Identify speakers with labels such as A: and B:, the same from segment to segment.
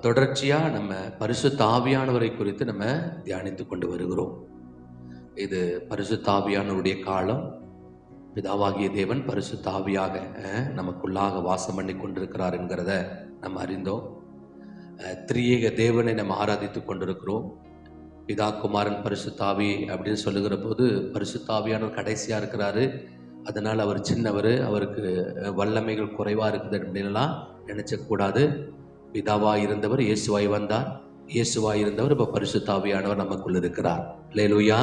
A: தொடர்ச்சியாக நம்ம பரிசுத்த ஆவியானவரை குறித்து நம்ம தியானித்து கொண்டு வருகிறோம். இது பரிசுத்த ஆவியானவருடைய காலம். பிதாவாகிய தேவன் பரிசுத்த ஆவியாக நமக்குள்ளாக வாசம் பண்ணி கொண்டிருக்கிறார் என்கிறத நம்ம அறிந்தோம். திரியேக தேவனை நம்ம ஆராதித்து கொண்டிருக்கிறோம். பிதா குமாரன் பரிசுத்த ஆவி அப்படின்னு சொல்லுகிற போது பரிசுத்த ஆவியானவர் கடைசியாக இருக்கிறாரு, அதனால் அவர் சின்னவர், அவருக்கு வல்லமைகள் குறைவாக இருக்குது அப்படின்லாம் நினைச்சக்கூடாது. பிதாவாக இருந்தவர் இயேசுவாய் வந்தார், இயேசுவாய் இருந்தவர் இப்போ பரிசுத்த ஆவியானவர் நமக்குள் இருக்கிறார். அல்லேலூயா.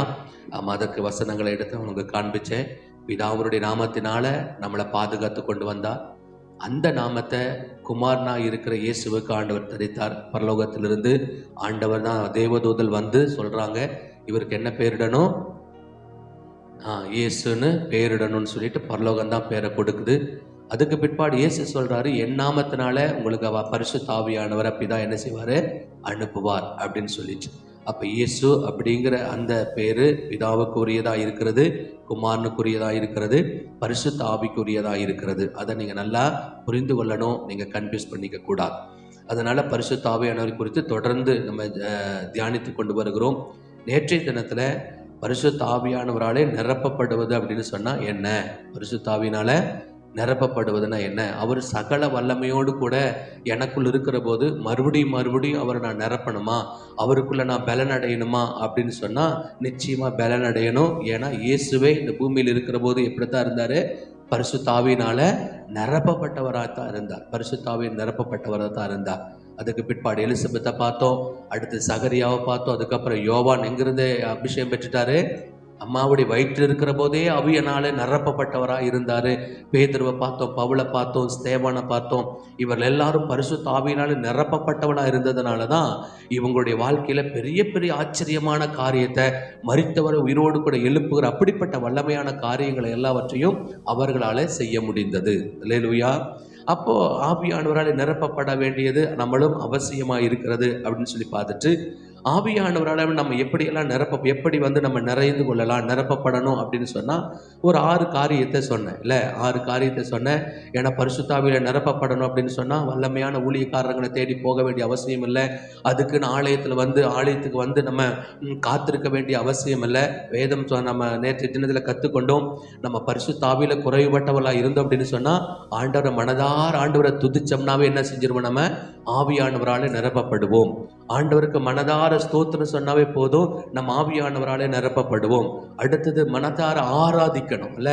A: அதற்கு வசனங்களை எடுத்து அவங்க காண்பிச்சேன். பிதாவருடைய நாமத்தினால நம்மளை பாதுகாத்து கொண்டு வந்தார். அந்த நாமத்தை குமாரனா இருக்கிற இயேசுவுக்கு ஆண்டவர் தரித்தார். பரலோகத்திலிருந்து ஆண்டவர் தான் தேவதூதல் வந்து சொல்றாங்க, இவருக்கு என்ன பேரிடணும், இயேசுன்னு பேரிடணும்னு சொல்லிட்டு பரலோகம் தான் பேரை கொடுக்குது. அதுக்கு பிற்பாடு இயேசு சொல்றாரு, என் நாமத்தினால உங்களுக்கு பரிசுத்த ஆவியானவரை பிதா என்ன செய்வாரு, அனுப்புவார் அப்படின்னு சொல்லிச்சு. அப்ப இயேசு அப்படிங்கிற அந்த பேரு பிதாவுக்கு உரியதா இருக்கிறது, குமாரனுக்குரியதா இருக்கிறது, பரிசுத்த ஆவிக்குரியதா இருக்கிறது. அதை நீங்க நல்லா புரிந்து கொள்ளணும், நீங்க கன்ஃபியூஸ் பண்ணிக்க கூடாது. அதனால பரிசுத்த ஆவியானவர் குறித்து தொடர்ந்து நம்ம தியானித்து கொண்டு வருகிறோம். நேற்றைய தினத்துல பரிசுத்த ஆவியானவராலே நிரப்பப்படுவது அப்படின்னு சொன்னா என்ன, பரிசுத்த ஆவியினால நிரப்பப்படுவதுன்னா என்ன, அவர் சகல வல்லமையோடு கூட எனக்குள் இருக்கிற போது மறுபடியும் அவரை நான் நிரப்பணுமா, அவருக்குள்ள நான் பலன் அடையணுமா அப்படின்னு சொன்னா நிச்சயமா பலன் அடையணும். ஏன்னா இயேசுவே இந்த பூமியில் இருக்கிற போது எப்படித்தான் இருந்தாரு, பரிசுத்த ஆவியினால நிரப்பப்பட்டவராக தான் இருந்தார், பரிசுத்த ஆவியில் நிரப்பப்பட்டவராக தான் இருந்தார். அதுக்கு பிற்பாடு எலிசபெத்தை பார்த்தோம், அடுத்து சகரியாவை பார்த்தோம், அதுக்கப்புறம் யோவான் எங்கிருந்து அபிஷேகம் பெற்றுட்டாரு, அம்மாவுடைய வயிற்று இருக்கிற போதே அவியனால நிரப்பப்பட்டவராக இருந்தாரு. பேதுருவை பார்த்தோம், பவுலை பார்த்தோம், ஸ்தேவானை பார்த்தோம். இவர்கள் எல்லாரும் பரிசுத்த ஆவியினால நிரப்பப்பட்டவனாக இருந்ததுனால தான் இவங்களுடைய வாழ்க்கையில பெரிய பெரிய ஆச்சரியமான காரியத்தை, மரித்தவரை உயிரோடு கூட எழுப்புகிற அப்படிப்பட்ட வல்லமையான காரியங்களை எல்லாவற்றையும் அவர்களால செய்ய முடிந்தது. அல்லேலூயா. அப்போ ஆவியானவரால் நிரப்பப்பட வேண்டியது நம்மளும் அவசியமாக இருக்கிறது அப்படின்னு சொல்லி பார்த்துட்டு, ஆவியானவரால் நம்ம எப்படியெல்லாம் எப்படி நம்ம நிறைந்து கொள்ளலாம், நிரப்பப்படணும் அப்படின்னு சொன்னால் ஒரு 6 காரியத்தை சொன்னேன் இல்லை, 6 காரியத்தை சொன்னேன். ஏன்னா பரிசுத்த ஆவியில நிரப்பப்படணும் அப்படின்னு சொன்னால் வல்லமையான ஊழியக்காரர்களை தேடி போக வேண்டிய அவசியம் இல்லை, அதுக்குன்னு ஆலயத்துக்கு வந்து நம்ம காத்திருக்க வேண்டிய அவசியம் இல்லை. வேதம் நம்ம நேற்று தினத்தில் கற்றுக்கொண்டோம், நம்ம பரிசுத்த ஆவியில குறைவுபட்டவர்களாக இருந்தோம் அப்படின்னு சொன்னால் ஆண்டவரை மனதார ஆண்டவரை துதிச்சோம்னாவே என்ன செஞ்சிருவோம், நம்ம ஆவியானவரால் நிரப்பப்படுவோம். ஆண்டவருக்கு மனதார ஸ்தோத்திரம் சொன்னாவே போதும், நம்ம ஆவியானவராலே நிரப்பப்படுவோம். அடுத்தது மனதார ஆராதிக்கணும் இல்ல.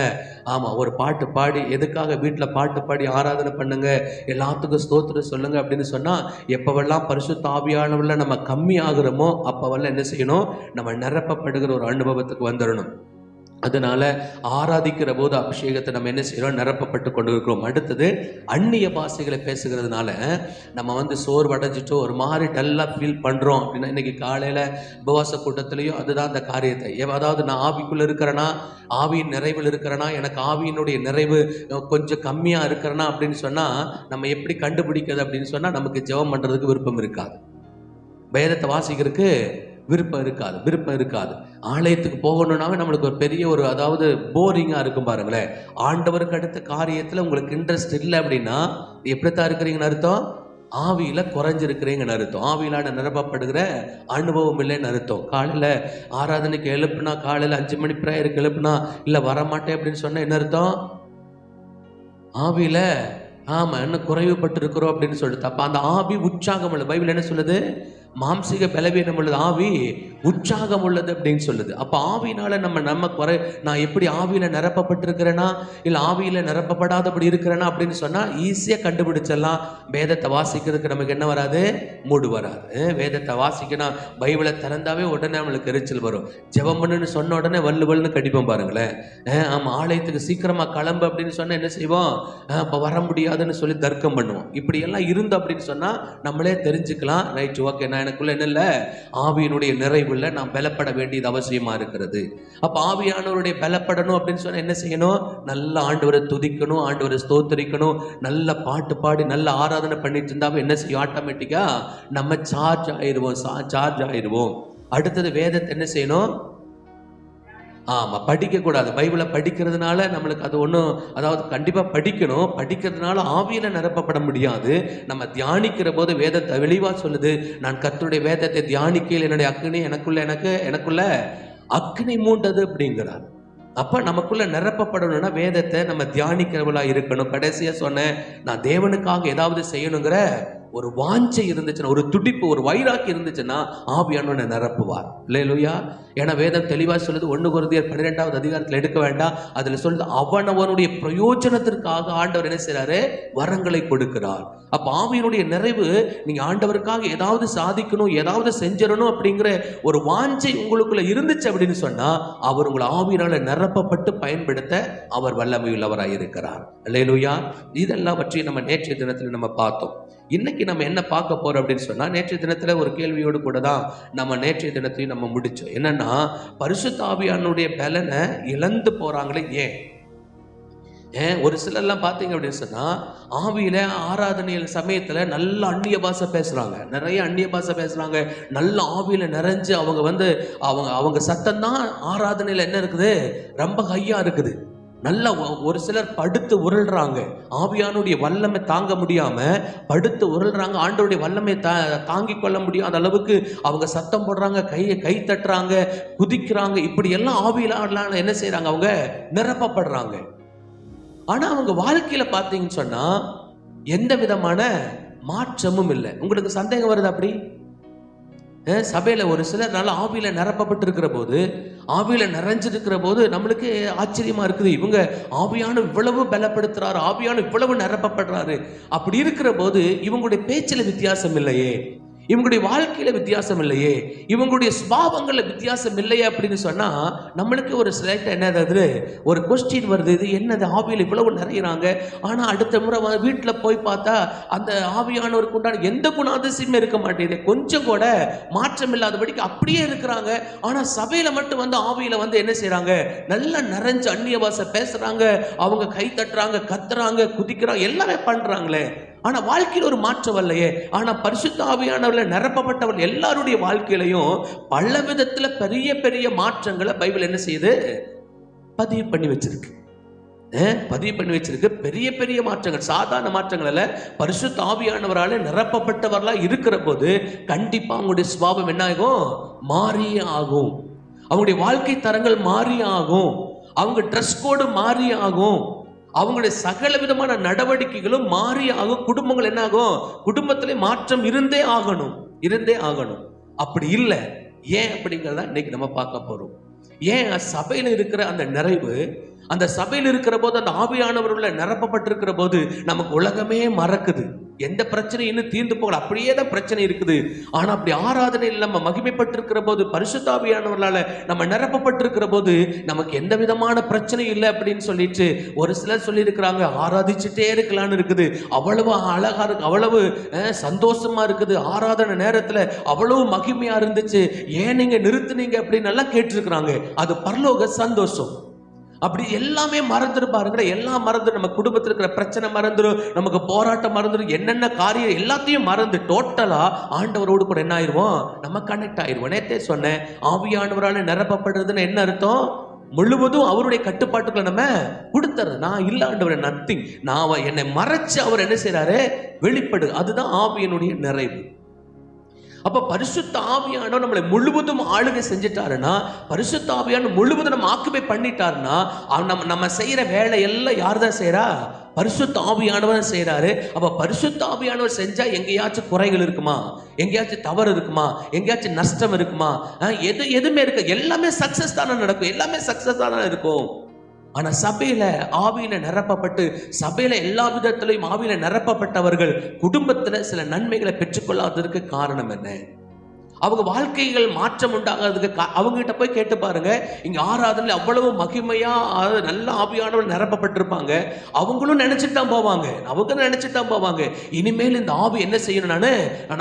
A: ஆமா, ஒரு பாட்டு பாடி, எதுக்காக வீட்டில் பாட்டு பாடி ஆராதனை பண்ணுங்க, எல்லாத்துக்கும் ஸ்தோத்திரம் சொல்லுங்க அப்படின்னு சொன்னா, எப்பவெல்லாம் பரிசுத்த ஆவியானவர்ல நம்ம கம்மி ஆகுறோமோ அப்பவெல்லாம் என்ன செய்யணும், நம்ம நிரப்பப்படுகிற ஒரு அனுபவத்துக்கு வந்துடணும். அதனால ஆராதிக்கிற போது அபிஷேகத்தை நம்ம என்ன செய்யறோம், நிரப்பப்பட்டு கொண்டு இருக்கிறோம். அடுத்தது அந்நிய பாஷைகளை பேசுகிறதுனால நம்ம சோர்வடைஞ்சிட்டோம், ஒரு மாதிரி டல்லா ஃபீல் பண்றோம் அப்படின்னா, இன்னைக்கு காலையில உபவாச கூட்டத்திலையும் அதுதான் அந்த காரியத்தை, அதாவது நான் ஆவிக்குள்ள இருக்கிறேன்னா, ஆவியின் நிறைவில் இருக்கிறேன்னா, எனக்கு ஆவியினுடைய நிறைவு கொஞ்சம் கம்மியா இருக்கிறேன்னா அப்படின்னு சொன்னா நம்ம எப்படி கண்டுபிடிக்கிறது அப்படின்னு சொன்னா, நமக்கு ஜெபம் பண்றதுக்கு விருப்பம் இருக்காது, வேதத்தை வாசிக்கிறதுக்கு விருப்பம் இருக்காது. ஆலயத்துக்கு போகணும்னாவே நம்மளுக்கு ஒரு பெரிய அதாவது போரிங்கா இருக்கும் பாருங்களேன். ஆண்டவருக்கு அடுத்த காரியத்துல உங்களுக்கு இன்ட்ரெஸ்ட் இல்லை அப்படின்னா எப்படித்தான் இருக்கிறீங்கன்னு அர்த்தம், ஆவியில குறைஞ்சிருக்கிறீங்கன்னு அர்த்தம், ஆவியிலான நிரப்பப்படுகிற அனுபவம் இல்லைன்னு அர்த்தம். காலையில ஆராதனைக்கு எழுப்புனா, காலையில 5 மணி பிரேயருக்கு எழுப்புனா இல்ல வரமாட்டேன் அப்படின்னு சொன்னா என்ன அர்த்தம், ஆவியில என்ன குறைவுபட்டு இருக்கிறோம் அப்படின்னு சொல்லிட்டு. அப்ப அந்த ஆவி உற்சாகம் இல்லை. பைபிள் என்ன சொல்லுது, மாம்சிக பலவீனம் உள்ளது, ஆவி உற்சாகம் உள்ளது அப்படின்னு சொல்லுது. அப்ப ஆவியினால நம்ம நான் எப்படி ஆவியில நிரப்பப்பட்டிருக்கிறேன்னா இல்ல ஆவியில நிரப்பப்படாதபடி இருக்கிறேன்னா அப்படின்னு சொன்னா ஈஸியா கண்டுபிடிச்சிடலாம். வேதத்தை வாசிக்கிறதுக்கு நமக்கு என்ன வராது, மூடு வராது. வேதத்தை வாசிக்கணும், பைபிளை திறந்தாவே உடனே நம்மளுக்கு எரிச்சல் வரும். ஜெபம் பண்ணுன்னு சொன்ன உடனே வல்லுவல்னு கடிப்போம் பாருங்களேன். ஆமா, ஆலயத்துக்கு சீக்கிரமா கிளம்பு அப்படின்னு சொன்னா என்ன செய்வோம், அப்ப வர முடியாதுன்னு சொல்லி தர்க்கம் பண்ணுவோம். இப்படி எல்லாம் இருந்து அப்படின்னு சொன்னா நம்மளே தெரிஞ்சுக்கலாம், ரைட், ஓகே, நான் எனக்குள்ள என்ன இல்லை, ஆவியினுடைய நிறைவுல நான் பலப்பட வேண்டியது அவசியமா இருக்கிறது. அப்ப ஆவியானவருடைய பலப்படணும் அப்படின்னு சொன்னா என்ன செய்யணும், நல்ல ஆண்டவரை துதிக்கணும், ஆண்டவரை ஸ்தோத்திரிக்கணும், நல்ல பாட்டு பாடி நல்ல ஆராதனை பண்ணிட்டு இருந்தாவே என்ன செய்யும், ஆட்டோமேட்டிக்கா நம்ம சார்ஜ் ஆயிடுவோம். அடுத்தது வேதத்தை என்ன செய்யணும், ஆமா, படிக்க கூடாது. பைபிளை படிக்கிறதுனால நம்மளுக்கு அது ஒன்றும், அதாவது கண்டிப்பா படிக்கணும். படிக்கிறதுனால ஆவியில நிரப்பப்பட முடியாது. நம்ம தியானிக்கிற போது வேதத்தை தெளிவா சொல்லுது, நான் கர்த்தருடைய வேதத்தை தியானிக்கையில் என்னுடைய அக்கினி எனக்குள்ள அக்கினி மூண்டது அப்படிங்கிறார். அப்ப நமக்குள்ள நிரப்பப்படணும்னா வேதத்தை நம்ம தியானிக்கிறவளா இருக்கணும். கடைசியா சொன்னேன், நான் தேவனுக்காக ஏதாவது செய்யணுங்கிற ஒரு வாஞ்சை இருந்துச்சுன்னா, ஒரு துடிப்பு, ஒரு வைராக்கி இருந்துச்சுன்னா ஆவியானவனை நிரப்புவார். அல்லேலூயா. ஏன்னா வேதம் தெளிவா சொல்லுது, 1 கொரிந்தியர் 12வது அதிகாரத்தில் எடுக்க வேண்டாம், அதுல சொல்லுது, அவனவனுடைய பிரயோஜனத்திற்காக ஆண்டவர் என்ன செய்றாரு, வரங்களை கொடுக்கிறார். அப்ப ஆவியினுடைய நிறைவு, நீங்க ஆண்டவருக்காக ஏதாவது சாதிக்கணும், ஏதாவது செஞ்சிடணும் அப்படிங்கிற ஒரு வாஞ்சை உங்களுக்குள்ள இருந்துச்சு அப்படின்னு சொன்னா, அவர் உங்களை ஆவியினால நிரப்பப்பட்டு பயன்படுத்த அவர் வல்லமை உள்ளவராய் இருக்கிறார். அல்லேலூயா. இதெல்லாம் பற்றி நம்ம நேற்றைய தினத்தில் நம்ம பார்த்தோம். இன்னைக்கு நம்ம என்ன பார்க்க போறோம் அப்படின்னு சொன்னா, நேற்றைய தினத்துல ஒரு கேள்வியோடு கூட தான் நம்ம நேற்றைய தினத்தையும் நம்ம முடிச்சோம். என்னன்னா, பரிசுத்த ஆவியானுடைய பலனை இழந்து போறாங்களே ஏன்? ஒரு சிலர்லாம் பார்த்தீங்க அப்படின்னு சொன்னா, ஆவியில ஆராதனையில் சமயத்துல நல்ல அந்நிய பாஷை பேசுறாங்க, நிறைய அந்நிய பாஷை பேசுறாங்க, நல்ல ஆவியில நிறைஞ்சு அவங்க சத்தம் தான் ஆராதனையில என்ன இருக்குது, ரொம்ப ஹையா இருக்குது. நல்ல ஒரு சிலர் படுத்து உருள்றாங்க, ஆவியானுடைய வல்லமை தாங்க முடியாம படுத்து உருள்றாங்க, ஆண்டவருடைய வல்லமை தாங்கிக் கொள்ள முடியாத அளவுக்கு அவங்க சத்தம் போடுறாங்க, கை தட்டுறாங்க, குதிக்கிறாங்க. இப்படி எல்லாம் ஆவியில என்ன செய்யறாங்க, அவங்க நிரப்பப்படுறாங்க. ஆனா அவங்க வாழ்க்கையில பார்த்தீங்கன்னு சொன்னா எந்த விதமான மாற்றமும் இல்லை. உங்களுக்கு சந்தேகம் வருது அப்படி? சபையில ஒரு சிலர் நல்ல ஆவியில நிரப்பப்பட்டு இருக்கிற போது, ஆவியில நிறைஞ்சிருக்கிற போது நம்மளுக்கு ஆச்சரியமா இருக்குது, இவங்க ஆவியான இவ்வளவு பலப்படுத்துறாரு, ஆவியான இவ்வளவு நிரப்பப்படுறாரு. அப்படி இருக்கிற போது இவங்களுடைய பேச்சில் வித்தியாசம் இல்லையே, இவங்களுடைய வாழ்க்கையில வித்தியாசம் இல்லையே, இவங்களுடைய சுபாவங்கள்ல வித்தியாசம் இல்லையே அப்படின்னு சொன்னா நம்மளுக்கு ஒரு சிலைட் என்னது, ஒரு கொஸ்டின் வருது, இது என்னது, ஆவியில் இவ்வளவு நிறையிறாங்க, ஆனா அடுத்த முறை வீட்டில் போய் பார்த்தா அந்த ஆவியானவருக்கு உண்டான எந்த குணாதிசயமே இருக்க மாட்டேங்குது, கொஞ்சம் கூட மாற்றம் இல்லாதபடிக்கு அப்படியே இருக்கிறாங்க. ஆனா சபையில மட்டும் ஆவியில என்ன செய்யறாங்க, நல்லா நிறைஞ்சு அந்நிய பாஷை பேசுறாங்க, அவங்க கை தட்டுறாங்க, கத்துறாங்க, குதிக்கிறாங்க, எல்லாமே பண்றாங்களே, ஆனா வாழ்க்கையில் ஒரு மாற்றம் இல்லையே. ஆனா பரிசுத்த ஆவியானவர்ல நிரப்பப்பட்டவர்கள் எல்லாருடைய வாழ்க்கையிலையும் பல விதத்துல பெரிய பெரிய மாற்றங்களை பைபிள் என்ன செய்யுது, பதிவு பண்ணி வச்சிருக்கு. பெரிய பெரிய மாற்றங்கள், சாதாரண மாற்றங்கள் அல்ல. பரிசுத்த ஆவியானவரால நிரப்பப்பட்டவர்களா இருக்கிற போது கண்டிப்பா அவங்களுடைய சுபாவம் என்ன ஆகும், மாறியே ஆகும். அவங்களுடைய வாழ்க்கை தரங்கள் மாறி ஆகும், அவங்க ட்ரெஸ் கோடு மாறி ஆகும், அவங்களுடைய சகல விதமான நடவடிக்கைகளும் மாறி ஆகும். குடும்பங்கள் என்ன ஆகும், குடும்பத்திலே மாற்றம் இருந்தே ஆகணும். அப்படி இல்லை. ஏன் அப்படிங்கிறத இன்னைக்கு நம்ம பார்க்க போறோம். ஏன் சபையில இருக்கிற அந்த நிறைவு, அந்த சபையில் இருக்கிற போது, அந்த ஆவியானவருள்ள நிரப்பப்பட்டிருக்கிற போது நமக்கு உலகமே மறக்குது, எந்த பிரச்சனையும் இன்னும் தீர்ந்து போகல, அப்படியே தான் பிரச்சனை இருக்குது. ஆனா அப்படி ஆராதனையில் நம்ம மகிமைப்பட்டிருக்கிற போது, பரிசுத்த ஆவியானவர்களால நம்ம நிரப்பப்பட்டிருக்கிற போது நமக்கு எந்த விதமான பிரச்சனையும் இல்லை அப்படின்னு சொல்லிட்டு ஒரு சிலர் சொல்லி இருக்கிறாங்க, ஆராதிச்சுட்டே இருக்கலான்னு இருக்குது, அவ்வளவு அழகா இருக்கு, அவ்வளவு சந்தோஷமா இருக்குது, ஆராதனை நேரத்துல அவ்வளவு மகிமையா இருந்துச்சு, ஏன் நீங்க நிறுத்துனீங்க அப்படின்னு எல்லாம் கேட்டிருக்கிறாங்க. அது பரலோக சந்தோஷம். அப்படி எல்லாமே மறந்துருப்பாருங்க, எல்லாம் மறந்து, நம்ம குடும்பத்தில் இருக்கிற பிரச்சனை மறந்துடும், நமக்கு போராட்டம் மறந்துடும், என்னென்ன காரியம் எல்லாத்தையும் மறந்து டோட்டலா ஆண்டவரோடு கூட என்ன ஆயிடுவோம், நம்ம கனெக்ட் ஆயிடுவோம். நேத்தே சொன்னேன், ஆவியானவரால நிரப்பப்படுறதுன்னு என்ன அர்த்தம், முழுவதும் அவருடைய கட்டுப்பாட்டுக்குள்ள நம்ம கொடுத்துறது. நான் இல்ல ஆண்டவரே, நத்திங், நான் என்னை மறைச்சு அவர் என்ன செய்யறாரு, வெளிப்படு. அதுதான் ஆவியினுடைய நிறைவு. அப்ப பரிசுத்த ஆவியானவர் நம்மளை முழுவதும் ஆளுகை செஞ்சிட்டாருன்னா, பரிசுத்த ஆவியானவர் முழுவதும் நம்ம ஆக்குபை பண்ணிட்டாருன்னா, நம்ம செய்யற வேலை எல்லாம் யார் தான் செய்யறா, பரிசுத்த ஆவியானவர் செய்யறாரு. அப்ப பரிசுத்த ஆவியானவர் செஞ்சா எங்கேயாச்சும் குறைகள் இருக்குமா, எங்கேயாச்சும் தவறு இருக்குமா, எங்கேயாச்சும் நஷ்டம் இருக்குமா, எதுவுமே இருக்கு, எல்லாமே சக்சஸ் தானே நடக்கும், எல்லாமே சக்சஸ் தானே இருக்கும். ஆனா சபையில ஆவியில நிரப்பப்பட்டு, சபையில எல்லா விதத்திலையும் ஆவியில நிரப்பப்பட்டவர்கள் குடும்பத்துல சில நன்மைகளை பெற்றுக்கொள்ளாததற்கு காரணம் என்ன, அவங்க வாழ்க்கைகள் மாற்றம் உண்டாகிறதுக்கு அவங்க கிட்ட போய் கேட்டு பாருங்க. இங்க ஆராதனை அவ்வளவு மகிமையா நல்ல ஆவியானவர் நிரப்பப்பட்டிருப்பாங்க, அவங்களும் நினைச்சிட்டு தான் போவாங்க, இனிமேல் இந்த ஆவி என்ன செய்யணும்,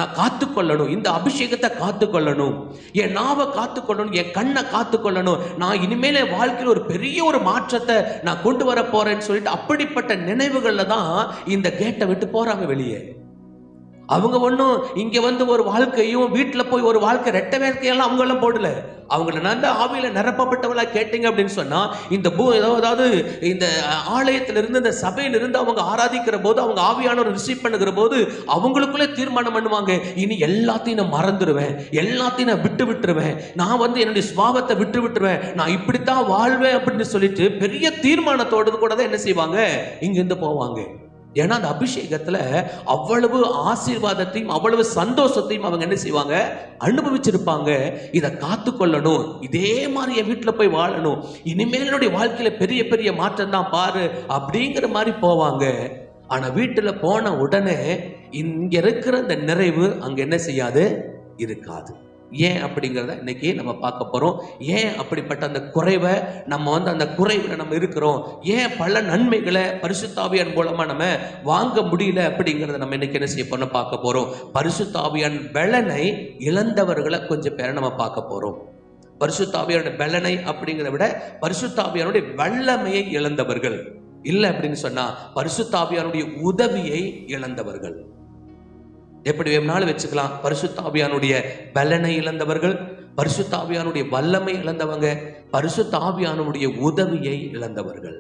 A: நான் காத்துக்கொள்ளணும், இந்த அபிஷேகத்தை காத்துக்கொள்ளணும், என் நாவை காத்துக்கொள்ளணும், என் கண்ணை காத்துக்கொள்ளணும், நான் இனிமேல் என் வாழ்க்கையில் ஒரு பெரிய ஒரு மாற்றத்தை நான் கொண்டு வர போறேன்னு சொல்லிட்டு அப்படிப்பட்ட நினைவுகள்ல தான் இந்த கேட்டை விட்டு போறாங்க வெளியே. அவங்க ஒன்றும் இங்க வந்து ஒரு வாழ்க்கையும் வீட்டுல போய் ஒரு வாழ்க்கை ரெட்ட வேட்கையெல்லாம் அவங்க எல்லாம் போடல. அவங்கள நல்ல ஆவியில நிரப்பப்பட்டவளா கேட்டீங்க அப்படின்னு சொன்னா, இந்த அதாவது இந்த ஆலயத்திலிருந்து இந்த சபையிலிருந்து அவங்க ஆராதிக்கிற போது, அவங்க ஆவியானவர் ரிசீவ் பண்ணுகிற போது அவங்களுக்குள்ளே தீர்மானம் பண்ணுவாங்க, இனி எல்லாத்தையும் நான் மறந்துடுவேன், எல்லாத்தையும் நான் விட்டுருவேன், நான் வந்து என்னுடைய சுபாவத்தை விட்டுருவேன், நான் இப்படித்தான் வாழ்வேன் அப்படின்னு சொல்லிட்டு பெரிய தீர்மானத்தோடு கூட தான் என்ன செய்வாங்க, இங்கிருந்து போவாங்க. ஏன்னா அந்த அபிஷேகத்துல அவ்வளவு ஆசீர்வாதத்தையும் அவ்வளவு சந்தோஷத்தையும் அவங்க என்ன செய்வாங்க, அனுபவிச்சிருப்பாங்க. இதை காத்து கொள்ளணும், இதே மாதிரி என் வீட்டுல போய் வாழணும், இனிமேல் என்னுடைய வாழ்க்கையில பெரிய பெரிய மாற்றம் தான் பாரு அப்படிங்கிற மாதிரி போவாங்க. ஆனா வீட்டுல போன உடனே இங்க இருக்கிற இந்த நிறைவு அங்க என்ன செய்யாது, இருக்காது. ஏன் அப்படிங்கிறத இன்னைக்கு நம்ம பார்க்க போறோம். ஏன் அப்படிப்பட்ட அந்த குறைவை நம்ம வந்து அந்த குறைவில் நம்ம இருக்கிறோம், ஏன் பல நன்மைகளை பரிசுத்த ஆவியான் மூலமா நம்ம வாங்க முடியல அப்படிங்கிறத நம்ம இன்னைக்கு என்ன செய்ய போறோம், பார்க்க போறோம். பரிசுத்த ஆவியான் பலனை இழந்தவர்களை கொஞ்சம் பேரை நம்ம பார்க்க போறோம். பரிசுத்த ஆவியானுடைய பலனை அப்படிங்கிறத விட பரிசுத்த ஆவியானுடைய வல்லமையை இழந்தவர்கள் இல்லை அப்படின்னு சொன்னா, பரிசுத்த ஆவியானுடைய உதவியை இழந்தவர்கள். எப்படி வேணும்னாலும் வச்சுக்கலாம். பரிசுத்த ஆவியானுடைய பலனை இழந்தவர்கள், பரிசுத்த ஆவியானுடைய வல்லமை இழந்தவங்க, பரிசுத்த ஆவியானுடைய உதவியை இழந்தவர்கள்.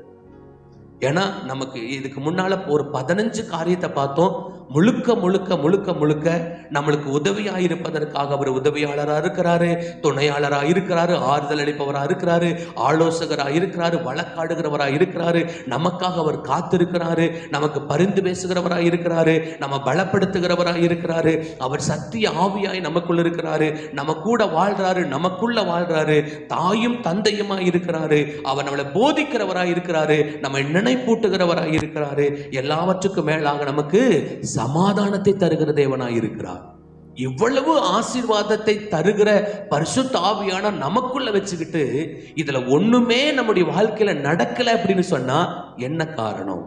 A: ஏன்னா நமக்கு இதுக்கு முன்னால ஒரு 15 காரியத்தை பார்த்தோம். முழுக்க முழுக்க முழுக்க முழுக்க நம்மளுக்கு உதவியா இருப்பதற்காக அவர் உதவியாளராக இருக்கிறாரு, துணையாளராக இருக்கிறாரு, ஆறுதல் அளிப்பவராக இருக்கிறாரு, ஆலோசகராக இருக்கிறாரு, வழக்காடுகிறவராக இருக்கிறாரு, நமக்காக அவர் காத்திருக்கிறாரு, நமக்கு பரிந்து பேசுகிறவராக இருக்கிறாரு, நம்ம பலப்படுத்துகிறவராக இருக்கிறாரு, அவர் சத்திய ஆவியாய் நமக்குள்ள இருக்கிறாரு, நம்ம கூட வாழ்றாரு, நமக்குள்ள வாழ்றாரு, தாயும் தந்தையுமா இருக்கிறாரு, அவர் நம்மளை போதிக்கிறவராக இருக்கிறாரு, நம்ம நினைப்பூட்டுகிறவராக இருக்கிறாரு, எல்லாவற்றுக்கும் மேலாக நமக்கு சமாதானத்தை தருகிற தேவனாய் இருக்கிறார். இவ்வளவு ஆசீர்வாதத்தை தருகிற பரிசுத்த ஆவியான நமக்குள்ள வச்சுக்கிட்டு இதுல ஒண்ணுமே நம்முடைய வாழ்க்கையில நடக்கல அப்படின்னு சொன்னா என்ன காரணம்?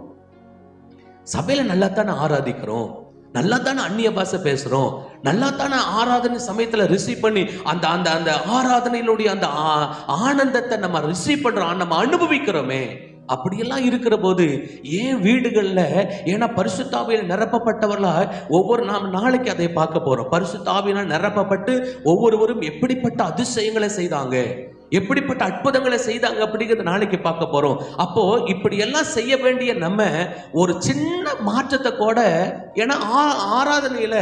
A: சபையில நல்லா தானே ஆராதிக்கிறோம், நல்லா தானே அந்நிய பாஷை பேசுறோம், நல்லா தானே ஆராதனை சமயத்துல ரிசீவ் பண்ணி அந்த அந்த அந்த ஆராதனையினுடைய அந்த ஆனந்தத்தை நம்ம ரிசீவ் பண்றோம், நம்ம அனுபவிக்கிறோமே. அப்படியெல்லாம் இருக்கிற போது ஏன் வீடுகள்ல, ஏன்னா பரிசுத்த ஆவியால் நிரப்பப்பட்டவர்களா ஒவ்வொரு நாளைக்கு அதை பார்க்க போறோம். பரிசுத்த ஆவியால் நிரப்பப்பட்டு ஒவ்வொருவரும் எப்படிப்பட்ட அதிசயங்களை செய்தாங்க, எப்படிப்பட்ட அற்புதங்களை செய்தாங்க அப்படிங்கிறத நாளைக்கு பார்க்க போறோம். அப்போ இப்படி எல்லாம் செய்ய வேண்டிய நம்ம ஒரு சின்ன மாற்றத்தை கூட, ஏன்னா ஆராதனையில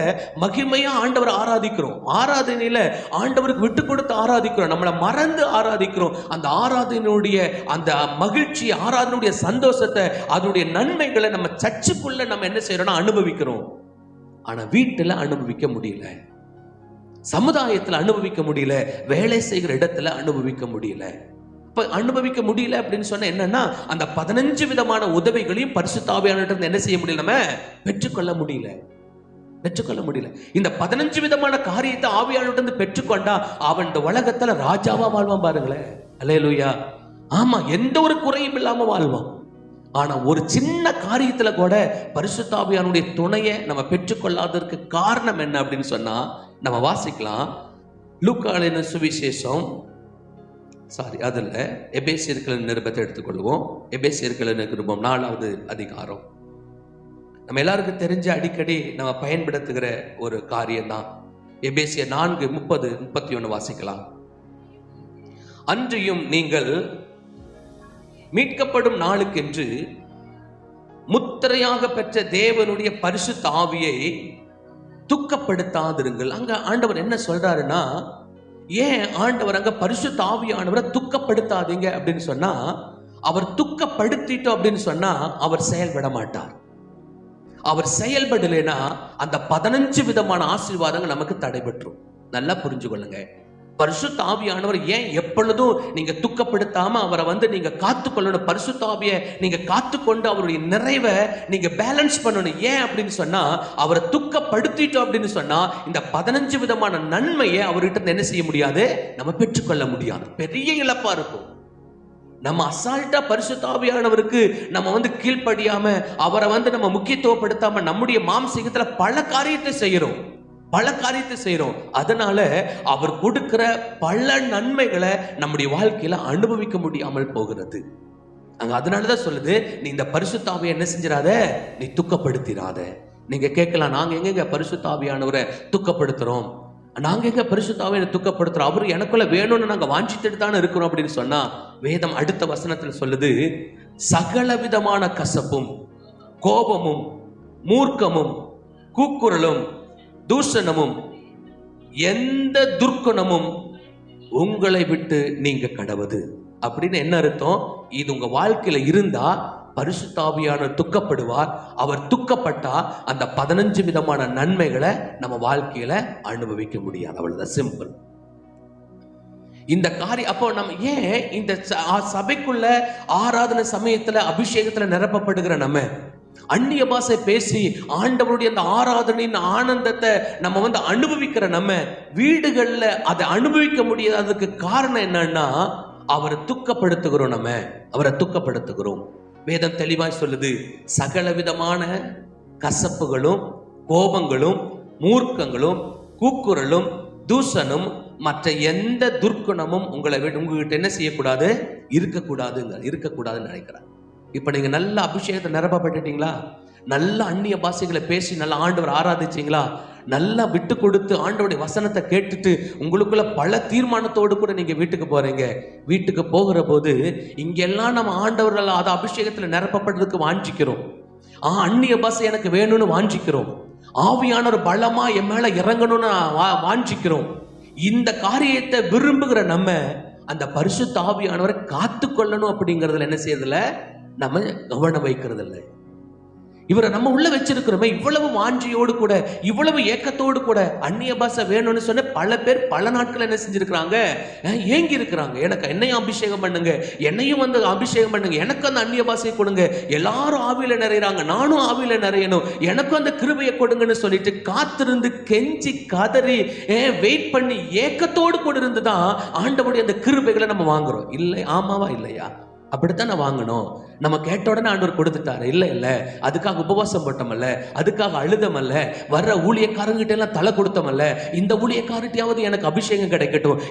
A: மகிமையா ஆண்டவர் ஆராதிக்கிறோம், ஆராதனையில ஆண்டவருக்கு விட்டு கொடுத்து ஆராதிக்கிறோம், நம்மளை மறந்து ஆராதிக்கிறோம். அந்த ஆராதனையுடைய அந்த மகிழ்ச்சி, ஆராதனையுடைய சந்தோஷத்தை, அதனுடைய நன்மைகளை நம்ம சர்ச்சுக்குள்ள நம்ம என்ன செய்யறோம்னா அனுபவிக்கிறோம். ஆனா வீட்டுல அனுபவிக்க முடியல, சமுதாயத்தில் அனுபவிக்க முடியல, வேலை செய்கிற இடத்துல அனுபவிக்க முடியல. இப்ப அனுபவிக்க முடியல அப்படின்னு சொன்னா என்னன்னா, அந்த 15 விதமான உதவிகளையும் பரிசுத்த ஆவியானவரிடம் என்ன செய்ய முடியல, நம்ம பெற்றுக்கொள்ள முடியல. இந்த 15 விதமான காரியத்தை ஆவியானவரிடம் பெற்றுக்கொண்டா அவன் இந்த உலகத்துல ராஜாவா வாழ்வான். பாருங்களேன், அல்லேலூயா. ஆமா, எந்த ஒரு குறையும் இல்லாம வாழ்வான். ஆனா ஒரு சின்ன காரியத்துல கூட பரிசுத்த ஆவியானுடைய துணையை நம்ம பெற்றுக்கொள்ளாததற்கு காரணம் என்ன அப்படின்னு சொன்னா, நம்ம வாசிக்கலாம். லூக்கா எழுதின சுவிசேஷம், அதுல எபேசியர்களின் நிருபத்தை எடுத்துக்கொள்வோம். எபேசியர்களின் நிருபம் 4வது அதிகாரம். நம்ம எல்லாருக்கும் தெரிஞ்ச அடிக்கடி நம்ம பயன்படுத்துகிற ஒரு காரியம் தான். எபேசியர் 4:30-31 வாசிக்கலாம். அன்றியும் நீங்கள் மீட்கப்படும் நாளுக்கென்று முத்திரையாக பெற்ற தேவனுடைய பரிசுத்த ஆவியை துக்கப்படுத்தாதிருங்கள். அங்க ஆண்டவர் என்ன சொல்றாருன்னா, ஏன் ஆண்டவர் அங்க பரிசுத்த ஆவியானவரை துக்கப்படுத்தாதீங்க அப்படின்னு சொன்னா, அவர் துக்கப்படுத்திட்டோம் அப்படின்னு சொன்னா அவர் செயல்பட மாட்டார். அவர் செயல்படலைன்னா அந்த 15 விதமான ஆசீர்வாதங்கள் நமக்கு தடைபெற்றும். நல்லா புரிஞ்சு கொள்ளுங்க. பரிசுத்த ஆவியானவர் ஏன் எப்பொழுதும் நீங்க துக்கப்படுத்தாம அவரை வந்து நீங்க காத்துக்கொள்ளணும், பரிசுத்த ஆவியை நீங்க காத்துக்கொண்டு அவருடைய நிறைவை நீங்க பேலன்ஸ் பண்ணணும். ஏன் அப்படின்னு சொன்னா, அவரை துக்கப்படுத்திட்டோம் அப்படின்னு சொன்னா இந்த 15 விதமான நன்மையை அவர்கிட்ட என்ன செய்ய முடியாது, நம்ம பெற்றுக்கொள்ள முடியாது. பெரிய இழப்பா இருக்கும். நம்ம அசால்ட்டா பரிசுத்த ஆவியானவருக்கு நம்ம வந்து கீழ்ப்படியாம அவரை வந்து நம்ம முக்கியத்துவப்படுத்தாம நம்முடைய மாம்சீகத்துல பல காரியத்தை செய்யறோம். அதனால அவர் கொடுக்கிற பல நன்மைகளை நம்முடைய வாழ்க்கையில அனுபவிக்க முடியாமல் போகிறது. அங்க அதனாலதான் சொல்லுது, நீ இந்த பரிசுத்த ஆவியை என்ன செஞ்சிடாத, நீ துக்கப்படுத்திடாத. நீங்க கேட்கலாம், நாங்க எங்க பரிசுத்த ஆவியானவரை துக்கப்படுத்துறோம், நாங்க எங்க பரிசுத்த ஆவியானவரை துக்கப்படுத்துறோம், அவரு எனக்குள்ள வேணும்னு நாங்க வாஞ்சித்துட்டு தானே இருக்கிறோம் அப்படின்னு சொன்னா, வேதம் அடுத்த வசனத்துல சொல்லுது, சகல விதமான கசப்பும் கோபமும் மூர்க்கமும் கூக்குரலும் தூஷணமும் எந்த துர்க்குணமும் உங்களை விட்டு நீங்க கடவுது. அப்படின்னு என்ன அர்த்தம்? இது உங்க வாழ்க்கையில இருந்தா பரிசுத்த ஆவியானவர் துக்கப்படுவார். அவர் துக்கப்பட்டா அந்த 15 விதமான நன்மைகளை நம்ம வாழ்க்கையில அனுபவிக்க முடியாது. அவ்வளவுதான், சிம்பிள். இந்த காரியம் அப்போ நம்ம ஏன் இந்த சபைக்குள்ள ஆராதனை சமயத்துல அபிஷேகத்துல நிரப்பப்படுகிற நம்ம அந்நிய பாஷை பேசி ஆண்டவருடைய அந்த ஆராதனையின் ஆனந்தத்தை நம்ம அனுபவிக்கிற நம்ம வீடுகள்ல அதை அனுபவிக்க முடியாததுக்கு காரணம் என்னன்னா, அவரை துக்கப்படுத்துகிறோம். நம்ம அவரை துக்கப்படுத்துகிறோம். வேதம் தெளிவாய் சொல்லுது, சகல விதமான கசப்புகளும் கோபங்களும் மூர்க்கங்களும் கூக்குரலும் தூஷணும் மற்ற எந்த துர்க்குணமும் உங்ககிட்ட என்ன செய்யக்கூடாது, இருக்கக்கூடாதுன்னு நினைக்கிறேன். இப்ப நீங்க நல்ல அபிஷேகத்தை நிரப்பப்பட்டுட்டீங்களா? நல்ல அந்நிய பாஷைகளை பேசி நல்ல ஆண்டவர் ஆராதிச்சீங்களா? நல்லா விட்டு கொடுத்து ஆண்டவருடைய வசனத்தை கேட்டுட்டு உங்களுக்குள்ள பல தீர்மானத்தோடு கூட நீங்க வீட்டுக்கு போறீங்க. வீட்டுக்கு போகிற போது இங்கெல்லாம் நம்ம ஆண்டவர்கள் அதை அபிஷேகத்துல நிரப்பப்படுறதுக்கு வாஞ்சிக்கிறோம். அந்நிய பாஷை எனக்கு வேணும்னு வாஞ்சிக்கிறோம். ஆவியானவர் பலமா என் மேல இறங்கணும்னு வாஞ்சிக்கிறோம். இந்த காரியத்தை விரும்புகிற நம்ம அந்த பரிசுத்த ஆவியானவரை காத்து கொள்ளணும் அப்படிங்கிறதுல என்ன செய்யறதில்ல, நம்ம கவனம் வைக்கிறது இல்லை. இவரை நம்ம உள்ள வச்சிருக்கிறோமே, இவ்வளவு வாஞ்சியோடு கூட இவ்வளவு ஏக்கத்தோடு கூட அந்நிய பாஷை வேணும்னு சொன்ன பல பேர் பல நாட்கள் என்ன செஞ்சிருக்கிறாங்க, ஏங்கி இருக்கிறாங்க. எனக்கு என்னையும் அபிஷேகம் பண்ணுங்க, என்னையும் அபிஷேகம் பண்ணுங்க, எனக்கு அந்த அந்நிய பாஷையை கொடுங்க. எல்லாரும் ஆவியில நிறையறாங்க, நானும் ஆவியில நிறையணும், எனக்கும் அந்த கிருபையை கொடுங்கன்னு சொல்லிட்டு காத்திருந்து கெஞ்சி கதறி வெயிட் பண்ணி ஏக்கத்தோடு கூட இருந்துதான் ஆண்டவருடைய அந்த கிருபைகளை நம்ம வாங்குறோம். இல்லை, ஆமாவா இல்லையா? அப்படித்தான் நான் வாங்கணும். நம்ம கேட்ட உடனே ஆண்டவர் கொடுத்துட்டாரு. இல்ல அதுக்காக உபவாசம் போட்டோமல்ல, அதுக்காக அழுதமல்ல, வர்ற ஊழியக்காரங்கிட்ட எல்லாம் தலை கொடுத்தமல்ல, இந்த ஊழியக்காரட்டையாவது எனக்கு அபிஷேகம் கிடைக்கட்டும்,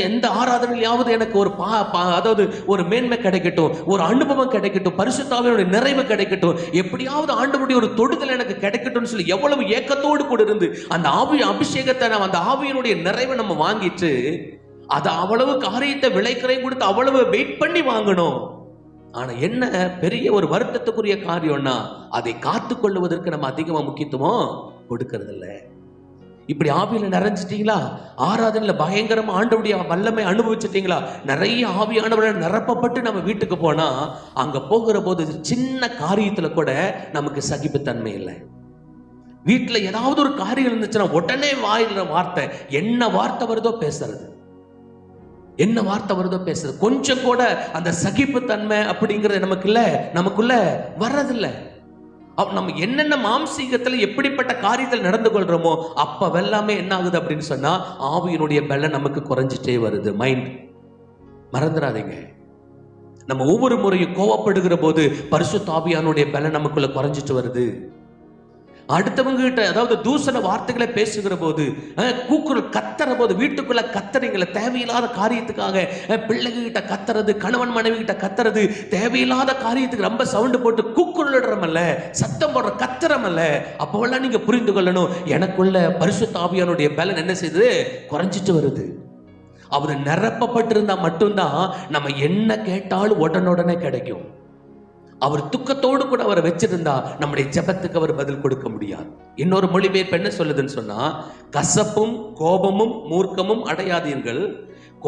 A: எந்த ஆராதனையாவது எனக்கு ஒரு அதாவது ஒரு மேன்மை கிடைக்கட்டும், ஒரு அனுபவம் கிடைக்கட்டும், பரிசுத்த ஆவியினுடைய நிறைவு கிடைக்கட்டும், எப்படியாவது ஆண்டவருடைய ஒரு தொடுதல் எனக்கு கிடைக்கட்டும்னு சொல்லி எவ்வளவு ஏக்கத்தோடு கூட இருந்து அந்த அபிஷேகத்தை நம்ம அந்த ஆவியினுடைய நிறைவை நம்ம வாங்கிட்டு அதை அவ்வளவு காரியத்தை விளைக்கறையும் கொடுத்து அவ்வளவு வெயிட் பண்ணி வாங்கணும். ஆனா என்ன பெரிய ஒரு வருத்தத்துக்குரிய காரியம்னா, அதை காத்து கொள்ளுவதற்கு நம்ம அதிகமா முக்கியத்துவம் கொடுக்கறது இல்லை. இப்படி ஆவியில நிறைஞ்சிட்டீங்களா? ஆராதனையில பயங்கரமா ஆண்டவருடைய வல்லமை அனுபவிச்சிட்டீங்களா? நிறைய ஆவியானவரை நிரப்பப்பட்டு நம்ம வீட்டுக்கு போனா அங்க போகிற போது சின்ன காரியத்துல கூட நமக்கு சகிப்புத்தன்மை இல்லை. வீட்டுல ஏதாவது ஒரு காரியம் இருந்துச்சுன்னா உடனே வாயில வார்த்தை, என்ன வார்த்தை வருதோ பேசுறது, என்ன வார்த்தை வருதோ பேசுறது. கொஞ்சம் கூட அந்த சகிப்புத்தன்மை அப்படிங்கிறது நமக்குள்ள வர்றதில்லை. நம்ம என்னென்ன மாம்சீகத்துல எப்படிப்பட்ட காரியத்தில் நடந்து கொள்றோமோ அப்ப எல்லாமே என்ன ஆகுது அப்படின்னு சொன்னா, ஆவியினுடைய பலம் நமக்கு குறைஞ்சிட்டே வருது. மைண்ட் மறந்துடாதீங்க. நம்ம ஒவ்வொரு முறையும் கோவப்படுகிற போது பரிசுத்த ஆவியானுடைய பலம் நமக்குள்ள குறைஞ்சிட்டு வருது. அடுத்தவங்க கிட்ட அதாவது தூசண வார்த்தைகளை பேசுகிற போது, கூக்குரல் கத்துற போது, வீட்டுக்குள்ள கத்துறீங்கள தேவையில்லாத காரியத்துக்காக, பிள்ளைங்க கிட்ட கத்துறது, கணவன் மனைவி கிட்ட கத்துறது, தேவையில்லாத காரியத்துக்கு ரொம்ப சவுண்டு போட்டு கூக்குரலிடுறமல்ல, சத்தம் போடுற கத்துறமல்ல, அப்போல்லாம் நீங்க புரிந்து கொள்ளணும், எனக்குள்ள பரிசுத்த ஆவியானுடைய பலன் என்ன செய்யுது, குறைஞ்சிட்டு வருது. அவர் நிரப்பப்பட்டிருந்தா மட்டும்தான் நம்ம என்ன கேட்டாலும் உடனுடனே கிடைக்கும். அவர் துக்கத்தோடு கூட அவரை வச்சிருந்தா நம்முடைய ஜெபத்துக்கு அவர் பதில் கொடுக்க முடியாது. இன்னொரு மொழிபெயர்ப்பு என்ன சொல்லுதுன்னு சொன்னா, கசப்பும் கோபமும் மூர்க்கமும் அடையாதீர்கள்,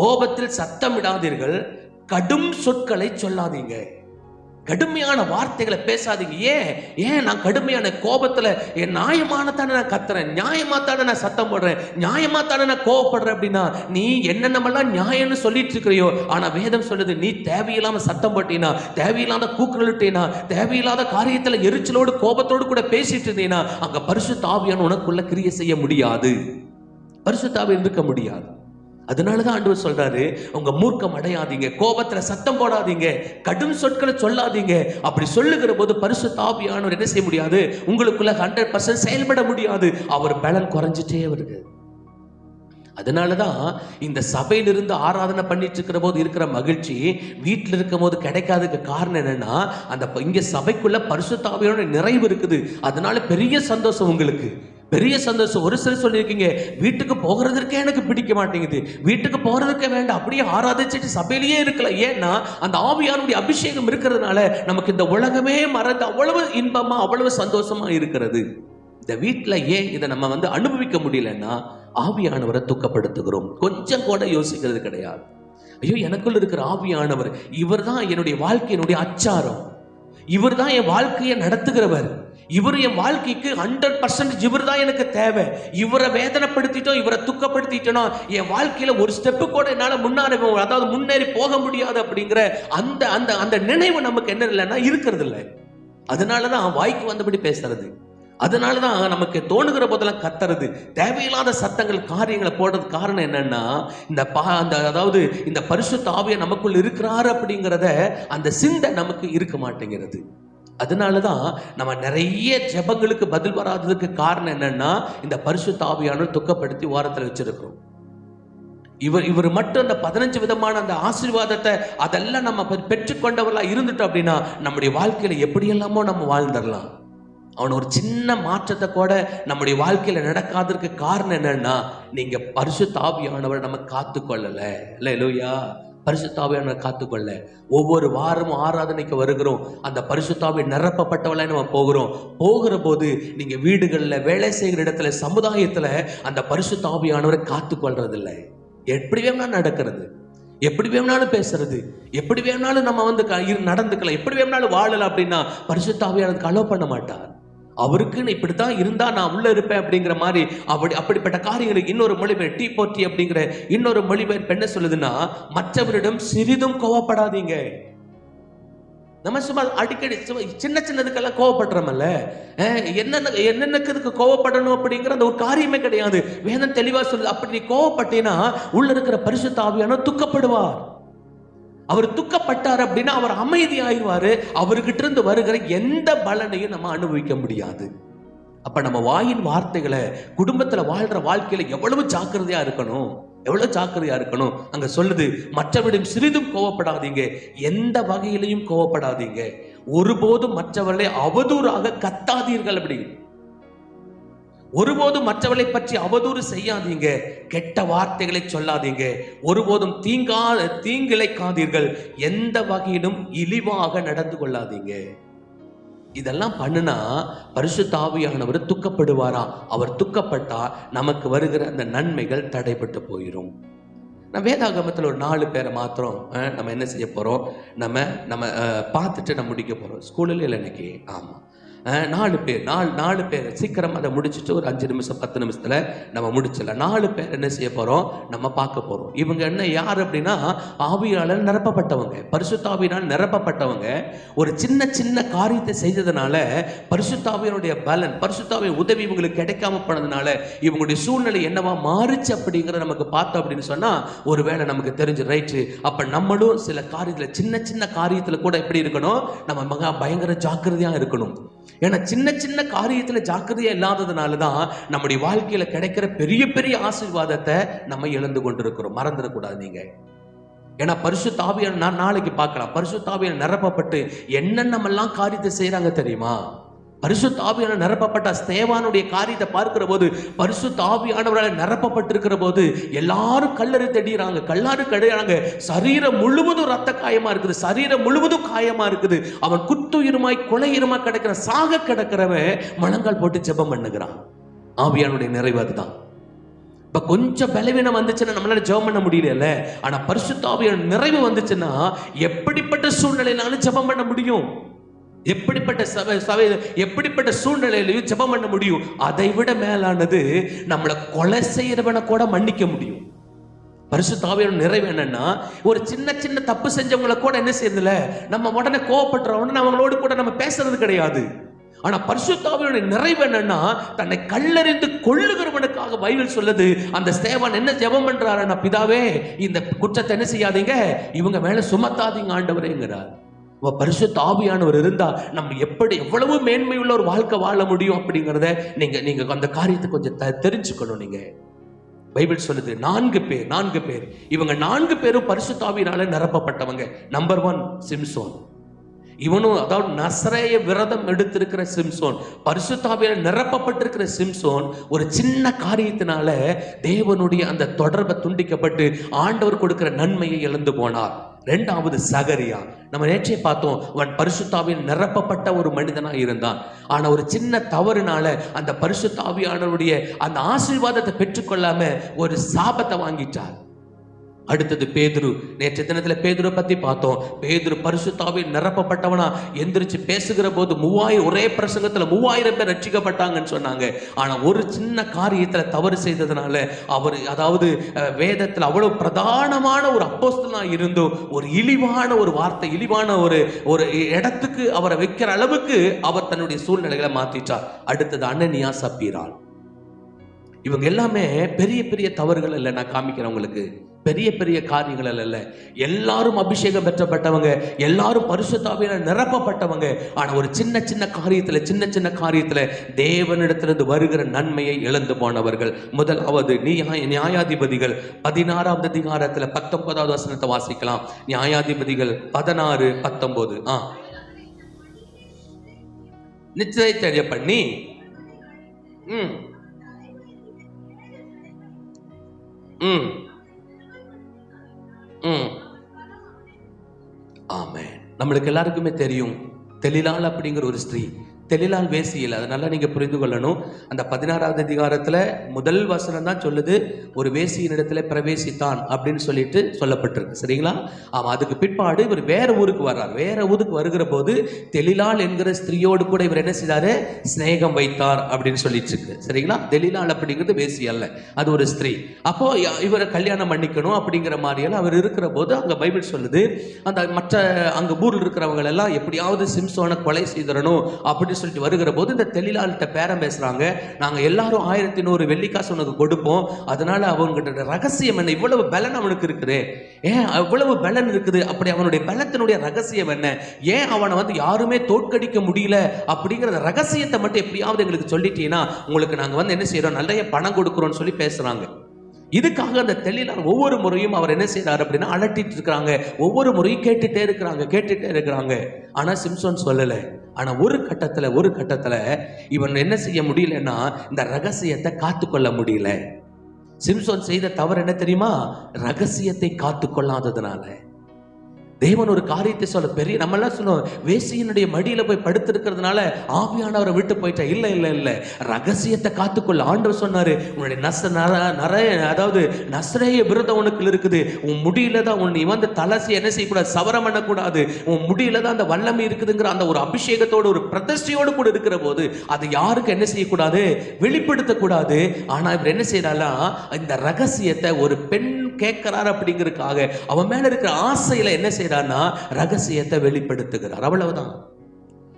A: கோபத்தில் சத்தமிடாதீர்கள், கடும் சொற்களை சொல்லாதீங்க, கடுமையான வார்த்தைகளை பேசாதீங்க. ஏன் நான் கடுமையான கோபத்துல என் நியாயமானத்தானே நான் கத்துறேன், நியாயமாத்தானே நான் சத்தம் போடுறேன், நியாயமாத்தானே நான் கோவப்படுறேன் அப்படின்னா, நீ என்னென்னமெல்லாம் நியாயம்னு சொல்லிட்டு இருக்கிறியோ, ஆனா வேதம் சொல்லுது, நீ தேவையில்லாம சத்தம் போட்டீனா, தேவையில்லாத கூக்குரலிட்டீனா, தேவையில்லாத காரியத்துல எரிச்சலோடு கோபத்தோடு கூட பேசிட்டு இருந்தீங்கன்னா அங்க பரிசுத்த ஆவியானவர் உனக்குள்ள கிரியை செய்ய முடியாது, பரிசுத்த ஆவி இருக்க முடியாது. அதனாலதான் ஆண்டவர் சொல்றாரு, உங்க மூர்க்கம் அடையாதீங்க, கோபத்துல சத்தம் போடாதீங்க, கடும் சொற்களை சொல்லாதீங்க. அப்படி சொல்லுகிற போது பரிசுத்த ஆவியானவர் என்ன செய்ய முடியாது, உங்களுக்குள்ள 100% செயல்பட முடியாது. அவர் பலன் குறைஞ்சிட்டே வருது. அதனாலதான் இந்த சபையிலிருந்து ஆராதனை பண்ணிட்டு இருக்கிற போது இருக்கிற மகிழ்ச்சி வீட்டில் இருக்கும் போது கிடைக்காததுக்கு காரணம் என்னன்னா, அந்த இங்க சபைக்குள்ள பரிசுத்த ஆவியோட நிறைவு இருக்குது. அதனால பெரிய சந்தோஷம், உங்களுக்கு பெரிய சந்தோஷம். ஒரு சிலர் சொல்லியிருக்கீங்க, வீட்டுக்கு போகிறதுக்கே எனக்கு பிடிக்க மாட்டேங்குது, வீட்டுக்கு போறதுக்கே வேண்டாம், அப்படியே ஆராதிச்சுட்டு சபையிலேயே இருக்கல. ஏன்னா அந்த ஆவியானுடைய அபிஷேகம் இருக்கிறதுனால நமக்கு இந்த உலகமே மறந்து அவ்வளவு இன்பமா அவ்வளவு சந்தோஷமா இருக்கிறது. இந்த வீட்டில் ஏன் இதை நம்ம அனுபவிக்க முடியலன்னா, ஆவியானவரை துக்கப்படுத்துகிறோம். கொஞ்சம் கூட யோசிக்கிறது கிடையாது. ஐயோ, எனக்குள்ள இருக்கிற ஆவியானவர், இவர் தான் என்னுடைய வாழ்க்கையினுடைய அச்சாரம், இவர் தான் என் வாழ்க்கையை நடத்துகிறவர், இவர் என் வாழ்க்கைக்கு 100% இவர் தான் எனக்கு தேவை. இவரை வேதனைப்படுத்திட்டோம், இவரை துக்கப்படுத்திட்டோம், என் வாழ்க்கையில ஒரு ஸ்டெப்பு கூட என்னால முன்னேறி போக முடியாது அப்படிங்கிற அந்த அந்த அந்த நினைவு நமக்கு என்ன இல்லைன்னா இருக்கிறது இல்லை. அதனாலதான் வாய்க்கு வந்தபடி பேசுறது, அதனாலதான் நமக்கு தோணுகிற போதெல்லாம் கத்துறது, தேவையில்லாத சத்தங்கள் காரியங்களை போடுறது. காரணம் என்னன்னா, இந்த பரிசுத்த ஆவியானவர் நமக்குள் இருக்கிறாரு அப்படிங்கிறத அந்த சிந்தை நமக்கு இருக்க மாட்டேங்கிறது. அதனாலதான் நம்ம நிறைய ஜெபங்களுக்கு பதில் வராததுக்கு காரணம் என்னன்னா, இந்த பரிசுத்த ஆவியானவர் துக்கப்படுத்தி வாரத்தில் வச்சிருக்கிறோம். இவர் மட்டும் அந்த 15 விதமான அந்த ஆசீர்வாதத்தை அதெல்லாம் நம்ம பெற்றுக்கொண்டவர்களா இருந்துட்டோம் அப்படின்னா, நம்முடைய வாழ்க்கையில எப்படியெல்லாமோ நம்ம வாழ்ந்துடலாம். அவன் ஒரு சின்ன மாற்றத்தை கூட நம்முடைய வாழ்க்கையில நடக்காததற்கு காரணம் என்னன்னா, நீங்க பரிசுத்த ஆவியானவரை நம்ம காத்துக்கொள்ளல. அல்லேலூயா. பரிசுத்த ஆவியானவரை காத்துக்கொள்ள ஒவ்வொரு வாரமும் ஆராதனைக்கு வருகிறோம், அந்த பரிசுத்த ஆவி நிரப்பப்பட்டவளை நம்ம போகிற போது நீங்க வீடுகள்ல, வேலை செய்கிற இடத்துல, சமுதாயத்துல அந்த பரிசுத்த ஆவியானவரை காத்துக்கொள்றது இல்லை. எப்படி வேணாலும் நடக்கிறது, எப்படி வேணாலும் பேசுறது, எப்படி வேணாலும் நம்ம நடந்துக்கலாம், எப்படி வேணாலும் வாழலாம் அப்படின்னா பரிசுத்த ஆவியானவருக்கு அலோ பண்ண மாட்டார். அவருக்குன்னு இப்படித்தான் இருந்தா நான் உள்ள இருப்பேன் அப்படிங்கிற மாதிரி அப்படிப்பட்ட காரியங்களுக்கு இன்னொரு மொழிபெயர் டீ அப்படிங்கிற இன்னொரு மொழிபெயர் என்ன சொல்லுதுன்னா, மற்றவரிடம் சிறிதும் கோவப்படாதீங்க. நம்ம சும்மா அடிக்கடி சின்ன சின்னதுக்கெல்லாம் கோவப்படுறோம்ல, என்னென்னக்கு கோவப்படணும் அப்படிங்கிற அந்த ஒரு காரியமே கிடையாது. வேதம் தெளிவா சொல்லுது, அப்படி நீ கோவப்பட்டீங்கன்னா உள்ள இருக்கிற பரிசுத்த ஆவியானவர் துக்கப்படுவார். அவர் துக்கப்பட்டார் அப்படின்னா அவர் அமைதி ஆயிடுவாரு. அவர்கிட்ட இருந்து வருகிற எந்த பலனையும் நம்ம அனுபவிக்க முடியாது. அப்ப நம்ம வாயின் வார்த்தைகளை குடும்பத்துல வாழ்ற வாழ்க்கையில எவ்வளவு ஜாக்கிரதையா இருக்கணும், அங்க சொல்லுது, மற்றவரிடம் சிறிதும் கோவப்படாதீங்க, எந்த வகையிலையும் கோவப்படாதீங்க, ஒருபோதும் மற்றவர்களை அவதூறாக கத்தாதீர்கள். அப்படி ஒருபோதும் மற்றவர்களை பற்றி அவதூறு செய்யாதீங்க, கெட்ட வார்த்தைகளை சொல்லாதீங்க, ஒருபோதும் தீங்கிழைக்காதீர்கள், எந்த வகையிலும் இழிவாக நடந்து கொள்ளாதீங்க. இதெல்லாம் பண்ணுனா பரிசுத்த ஆவியானவர் துக்கப்படுவாரா? அவர் துக்கப்பட்டா நமக்கு வருகிற அந்த நன்மைகள் தடைபட்டு போயிடும். நான் வேதாகமத்தில் ஒரு 4 பேரை மாத்திரம் நம்ம என்ன செய்ய போறோம், நம்ம பார்த்துட்டு நம்ம முடிக்க போறோம். ஸ்கூலில் இல்லை இன்னைக்கு. ஆமா, 4 பேர் சீக்கிரம் அதை முடிச்சுட்டு ஒரு 5 நிமிஷம் 10 நிமிஷத்துல நம்ம முடிச்சிடலாம். 4 பேர் என்ன செய்ய போறோம், நம்ம பார்க்க போறோம். இவங்க என்ன யார் அப்படின்னா, ஆவியாளர் நிரப்பப்பட்டவங்க, பரிசுத்த ஆவியால் நிரப்பப்பட்டவங்க. ஒரு சின்ன சின்ன காரியத்தை செய்ததுனால பரிசுத்த ஆவியினுடைய பலன், பரிசுத்த ஆவியின் உதவி இவங்களுக்கு கிடைக்காம போனதுனால இவங்களுடைய சூழ்நிலை என்னவா மாறுச்சு அப்படிங்கிறத நமக்கு பார்த்தோம் அப்படின்னு சொன்னா, ஒருவேளை நமக்கு தெரிஞ்சு ரைட்டு, அப்ப நம்மளும் சில காரியத்துல சின்ன சின்ன காரியத்துல கூட எப்படி இருக்கணும், நம்ம பயங்கர ஜாக்கிரதையா இருக்கணும். ஏன்னா சின்ன சின்ன காரியத்துல ஜாக்கிரதையா இல்லாததுனாலதான் நம்முடைய வாழ்க்கையில கிடைக்கிற பெரிய பெரிய ஆசீர்வாதத்தை நம்ம இழந்து கொண்டிருக்கிறோம். மறந்துடக்கூடாது நீங்க. ஏன்னா பரிசுத்த ஆவியானவர் நாளைக்கு பார்க்கலாம், பரிசுத்த ஆவியானவர் நிரப்பப்பட்டு என்னென்னமெல்லாம் காரியத்தை செய்யறாங்க தெரியுமா? பரிசுத்த ஆவியானவர் நிரப்பப்பட்ட ஸ்தேவானுடைய காரியத்தை பார்க்கிற போது, பரிசுத்த ஆவியானவரால் நிரப்பப்பட்டிருக்கிற போது எல்லாரும் கல்லறு கடிறாங்க, சரீரம் முழுவதும் ரத்த காயமா இருக்குது, சரீரம் முழுவதும் காயமா இருக்குது. அவன் குத்துயிருமாய் கொலையுமா கிடக்கிற, சாக கிடக்கிறவன் முழங்கால் போட்டு ஜெபம் பண்ணுகிறான். ஆவியானுடைய நிறைவு அதுதான். இப்ப கொஞ்சம் பலவீனம் வந்துச்சுன்னா நம்மளால ஜெபம் பண்ண முடியல. ஆனா பரிசுத்த ஆவியானவர் நிறைவு வந்துச்சுன்னா எப்படிப்பட்ட சூழ்நிலையினாலும் ஜெபம் பண்ண முடியும். எப்படிப்பட்ட சூழ்நிலையிலையும் ஜெபம் பண்ண முடியும். அதை விட மேலானது, நம்மளை கொலை செய்யறவனை கூட மன்னிக்க முடியும். பரிசுத்த ஆவியானவர் நிறைவு என்னன்னா, ஒரு சின்ன சின்ன தப்பு செஞ்சவங்களை கூட என்ன செய்யறதில்ல, நம்ம உடனே கோவப்படுறவன அவங்களோடு கூட நம்ம பேசுறது கிடையாது. ஆனா பரிசுத்த ஆவியானவருடைய நிறைவு என்னன்னா, தன்னை கல்லெறிந்து கொள்ளுகிறவனுக்காக பைபிள் சொல்லுது, அந்த ஸ்தேவான் என்ன ஜெபம் பண்றாருன்னா, பிதாவே இந்த குற்றத்தை என்ன செய்யாதீங்க, இவங்க மேல சுமத்தாதீங்க ஆண்டவரேங்கிறார். பரிசுத்த ஆவியானவர் இருந்தா நம்ம எவ்வளவு மேன்மையுள்ள ஒரு வாழ்க்கை வாழ முடியும் அப்படிங்கிறத நீங்க அந்த காரியத்தை கொஞ்சம் தெரிஞ்சுக்கணும். நீங்க பைபிள் சொல்லுது 4 பேர். இவங்க 4 பேரும் பரிசுத்த ஆவியினால நிரப்பப்பட்டவங்க. நம்பர் 1 சிம்சோன். இவனும், அதாவது நசரேய விரதம் எடுத்திருக்கிற சிம்சோன், பரிசுத்த ஆவியால் நிரப்பப்பட்டிருக்கிற சிம்சோன், ஒரு சின்ன காரியத்தினால தேவனுடைய அந்த தொடர்பை துண்டிக்கப்பட்டு ஆண்டவர் கொடுக்கிற நன்மையை இழந்து போனார். 2வது சகரியா. நம்ம நேற்றே பார்த்தோம், அவன் பரிசுத்த ஆவியால் நிரப்பப்பட்ட ஒரு மனிதனா இருந்தான். ஆனா ஒரு சின்ன தவறுனால அந்த பரிசுத்த ஆவியானவருடைய அந்த ஆசீர்வாதத்தை பெற்றுக்கொள்ளாம ஒரு சாபத்தை வாங்கிட்டார். அடுத்தது பேதுரு. நேற்று தினத்துல பேதுரு பத்தி பார்த்தோம். பேதுரு பரிசுத்த ஆவியால் நிரப்பப்பட்டவனா எந்திரிச்சு பேசுகிற போது ஒரே பிரசங்கத்துல 3000 பேர் ரட்சிக்கப்பட்டாங்கன்னு சொன்னாங்க. ஆனா ஒரு சின்ன காரியத்துல தவறு செய்ததுனால அவர், அதாவது வேதத்துல அவ்வளவு பிரதானமான ஒரு அப்போஸ்தலனா இருந்தும் ஒரு இழிவான ஒரு வார்த்தை, இழிவான ஒரு இடத்துக்கு அவரை வைக்கிற அளவுக்கு அவர் தன்னுடைய சூழ்நிலைகளை மாத்திட்டார். அடுத்தது அனனியா, சப்பீராள். இவங்க எல்லாமே பெரிய பெரிய தவறுகள் இல்லை, நான் காமிக்கிறேன் உங்களுக்கு. பெரிய பெரிய காரியங்கள் அல்ல. எல்லாரும் அபிஷேகம் பெற்றப்பட்டவங்க, எல்லாரும் பரிசுத்த ஆவியால் நிரப்பப்பட்டவங்க. ஆனா ஒரு சின்ன சின்ன காரியத்துல தேவனிடத்திலிருந்து வருகிற நன்மையை இழந்து போனவர்கள். முதலாவது நியாயாதிபதிகள் 16வது அதிகாரத்துல 19வது வசனத்தை வாசிக்கலாம். நியாயாதிபதிகள் 16:19. நிச்சயத்தை பண்ணி ஆமென். நம்மளுக்கு எல்லாருக்குமே தெரியும், தெலிலாள் அப்படிங்கிற ஒரு ஸ்திரீ. தெலிலாள் வேசியில், அதனால நீங்க புரிந்து கொள்ளணும். அந்த 16வது அதிகாரத்துல முதல் வசனம் தான் சொல்லுது, ஒரு வேசியின் இடத்துல பிரவேசித்தான் அப்படின்னு சொல்லிட்டு சொல்லப்பட்டிருக்கு. சரிங்களா? ஆமா. அதுக்கு பிற்பாடு இவர் வேற ஊருக்கு வர்றார். வேற ஊருக்கு வருகிற போது தெலிலாள் என்கிற ஸ்திரீயோடு கூட இவர் என்ன செய்தாரு? சிநேகம் வைத்தார் அப்படின்னு சொல்லிட்டு இருக்கு. சரிங்களா? தெலிலாள் அப்படிங்கிறது வேசி அல்ல, அது ஒரு ஸ்திரீ. அப்போ இவரை கல்யாணம் பண்ணிக்கணும் அப்படிங்கிற மாதிரியெல்லாம் அவர் இருக்கிற போது அங்க பைபிள் சொல்லுது, அந்த மற்ற அங்க ஊரில் இருக்கிறவங்க எல்லாம் எப்படியாவது சிம்சோனை கொலை செய்திடணும் அப்படின்னு சொல்லிட்டு வருகிற போது இந்த தெலிலாள்கிட்ட பேரம் பேசுறாங்க. நாங்க எல்லாரும் 1100 வெள்ளிக்காசு உனக்கு கொடுப்போம், அதனால அவங்ககிட்ட ரகசியம் என்ன? இவ்வளவு பலன் அவனுக்கு இருக்குது, ஏன் அவ்வளவு பலன் இருக்குது? அப்படி அவனுடைய பலத்தினுடைய ரகசியம் என்ன? ஏன் அவனை யாருமே தோற்கடிக்க முடியல அப்படிங்கிற ரகசியத்தை மட்டும் எப்படியாவது எங்களுக்கு சொல்லிட்டீங்கன்னா உங்களுக்கு நாங்க என்ன செய்யறோம், நிறைய பணம் கொடுக்குறோம்னு சொல்லி பேசுறாங்க. இதுக்காக அந்த தெளிலார் ஒவ்வொரு முறையும் அவர் என்ன செய்யறாரு அப்படின்னா அலட்டிட்டு இருக்கிறாங்க. ஒவ்வொரு முறையும் கேட்டுட்டே இருக்கிறாங்க. ஆனா சிம்சோன் சொல்லல. ஆனா ஒரு கட்டத்துல இவன் என்ன செய்ய முடியலன்னா இந்த ரகசியத்தை காத்துக்கொள்ள முடியல. சிம்சோன் செய்த தவறு என்ன தெரியுமா? ரகசியத்தை காத்துக்கொள்ளாததுனால. தேவன் ஒரு காரியத்தை சொல்ல, பெரிய நம்ம எல்லாம் சொல்லுவோம், வேசியினுடைய மடியில போய் படுத்திருக்கிறதுனால ஆவியானவரை விட்டு போயிட்டா. இல்ல, ரகசியத்தை காத்துக்கொள்ள. ஆண்டவர் சொன்னாரு, உன்னுடைய அதாவது நசரேய விரதம் உனக்கு இருக்குது, உன் முடியில தான் உன் தலசி என்ன செய்யக்கூடாது, சவரம் பண்ணக்கூடாது, உன் முடியில தான் அந்த வல்லமை இருக்குதுங்கிற அந்த ஒரு அபிஷேகத்தோடு ஒரு பிரதிஷ்டையோடு கூட இருக்கிற போது அது யாருக்கு என்ன செய்யக்கூடாது, வெளிப்படுத்தக்கூடாது. ஆனா இவர் என்ன செய்யறாலாம், இந்த ரகசியத்தை ஒரு பெண் கேட்கிறார் அப்படிங்கிறதுக்காக அவன் மேல இருக்கிற ஆசையில என்ன செய்யறான்னா ரகசியத்தை வெளிப்படுத்துகிறார். அவ்வளவுதான்.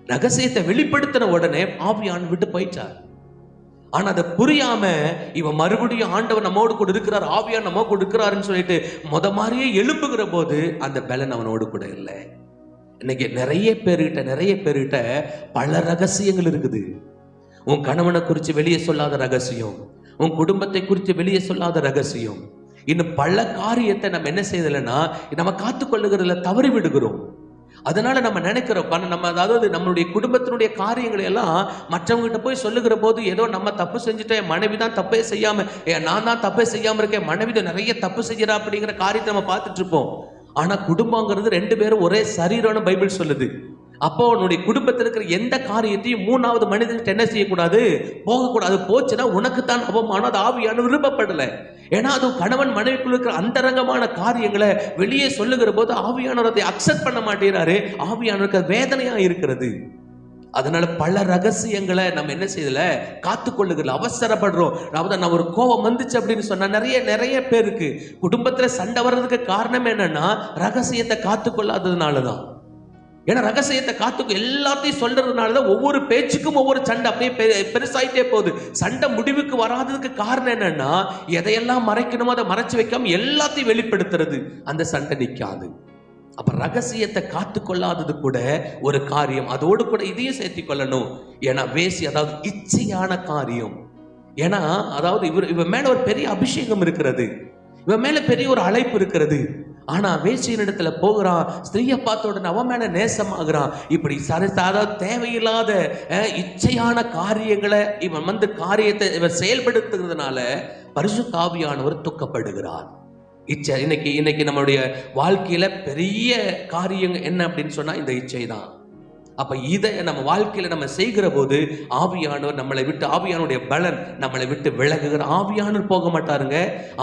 A: ரகசியத்தை வெளிப்படுத்தின உடனே ஆவியான் விட்டு போயிட்டார். ஆனா அதை புரியாம இவன் மறுபடியும் ஆண்டவர் நம்மோடு கூட இருக்கிறார், ஆவியான் நம்ம கூட இருக்கிறாருன்னு சொல்லிட்டு மாதிரியே எழுப்புகிற போது அந்த பலன் அவனோடு கூட இல்லை. இன்னைக்கு நிறைய பேர்கிட்ட பல ரகசியங்கள் இருக்குது. உன் கணவனை குறித்து வெளியே சொல்லாத ரகசியம், உன் குடும்பத்தை குறித்து வெளியே சொல்லாத ரகசியம், இன்னும் பல காரியத்தை நம்ம என்ன செய்யலைன்னா நம்ம காத்துக்கொள்ளுகிறதுல தவறி விடுகிறோம். அதனால நம்ம நினைக்கிறோம், நம்ம அதாவது நம்மளுடைய குடும்பத்தினுடைய காரியங்களை எல்லாம் மற்றவங்ககிட்ட போய் சொல்லுகிற போது ஏதோ நம்ம தப்பு செஞ்சுட்டேன், மனைவி தான் தப்பே செய்யாம, நான் தான் தப்பே செய்யாம இருக்கேன், மனைவி தான் நிறைய தப்பு செய்யறா அப்படிங்கிற காரியத்தை நம்ம பார்த்துட்டு இருப்போம். ஆனா குடும்பங்கிறது 2 பேரும் ஒரே சரீரம்னு பைபிள் சொல்லுது. அப்போ உன்னுடைய குடும்பத்தில் இருக்கிற எந்த காரியத்தையும் 3வது மனிதன்கிட்ட என்ன செய்யக்கூடாது, போகக்கூடாது. போச்சுன்னா உனக்குத்தான் அவமானம். அது ஆவியான விருப்பப்படலை. ஏன்னா அது கணவன் மனைவிக்குள்ள இருக்கிற அந்தரங்கமான காரியங்களை வெளியே சொல்லுகிற போது ஆவியானவர் அதை அக்செப்ட் பண்ண மாட்டேறாரு. ஆவியானவருக்கு வேதனையா இருக்கிறது. அதனால பல ரகசியங்களை நம்ம என்ன செய்யல, காத்துக்கொள்ளுகிறோம், அவசரப்படுறோம். அதாவது நான் ஒரு கோபம் வந்துச்சு அப்படின்னு சொன்னா நிறைய பேருக்கு குடும்பத்துல சண்டை வர்றதுக்கு காரணம் என்னன்னா ரகசியத்தை காத்துக்கொள்ளாததுனாலதான். ஏன்னா ரகசியத்தை காத்துக்கு எல்லாத்தையும் சொல்றதுனாலதான் ஒவ்வொரு பேச்சுக்கும் ஒவ்வொரு சண்டை அப்படியே பெருசாயிட்டே போகுது. சண்டை முடிவுக்கு வராததுக்கு காரணம் என்னன்னா எதையெல்லாம் மறைக்கணுமோ அதை மறைச்சு வைக்காம எல்லாத்தையும் வெளிப்படுத்துறது, அந்த சண்டை நிற்காது. அப்ப ரகசியத்தை காத்துக்கொள்ளாதது கூட ஒரு காரியம். அதோடு கூட இதையும் சேர்த்து கொள்ளணும். ஏன்னா வேசி அதாவது இச்சையான காரியம். ஏன்னா அதாவது இவன் மேல ஒரு பெரிய அபிஷேகம் இருக்கிறது, இவன் மேல பெரிய ஒரு அழைப்பு இருக்கிறது. ஆனா வேசியின் இடத்துல போகிறான், ஸ்திரீயை பார்த்த உடனே அவன் மேல நேசமாகிறான். இப்படி அதாவது தேவையில்லாத இச்சையான காரியங்களை இவன் காரியத்தை இவன் செயல்படுத்துகிறதுனால பரிசுத்த ஆவியானவர் துக்கப்படுகிறார். இச்சை இன்னைக்கு நம்மளுடைய வாழ்க்கையில பெரிய காரியம் என்ன அப்படின்னு சொன்னா இந்த இச்சை தான். அப்ப இதை நம்ம வாழ்க்கையில நம்ம செய்கிற போது ஆவியானவர் நம்மளை விட்டு, ஆவியானுடைய பலன் நம்மளை விட்டு விலகுகிற. ஆவியானவர் போக மாட்டாருங்க.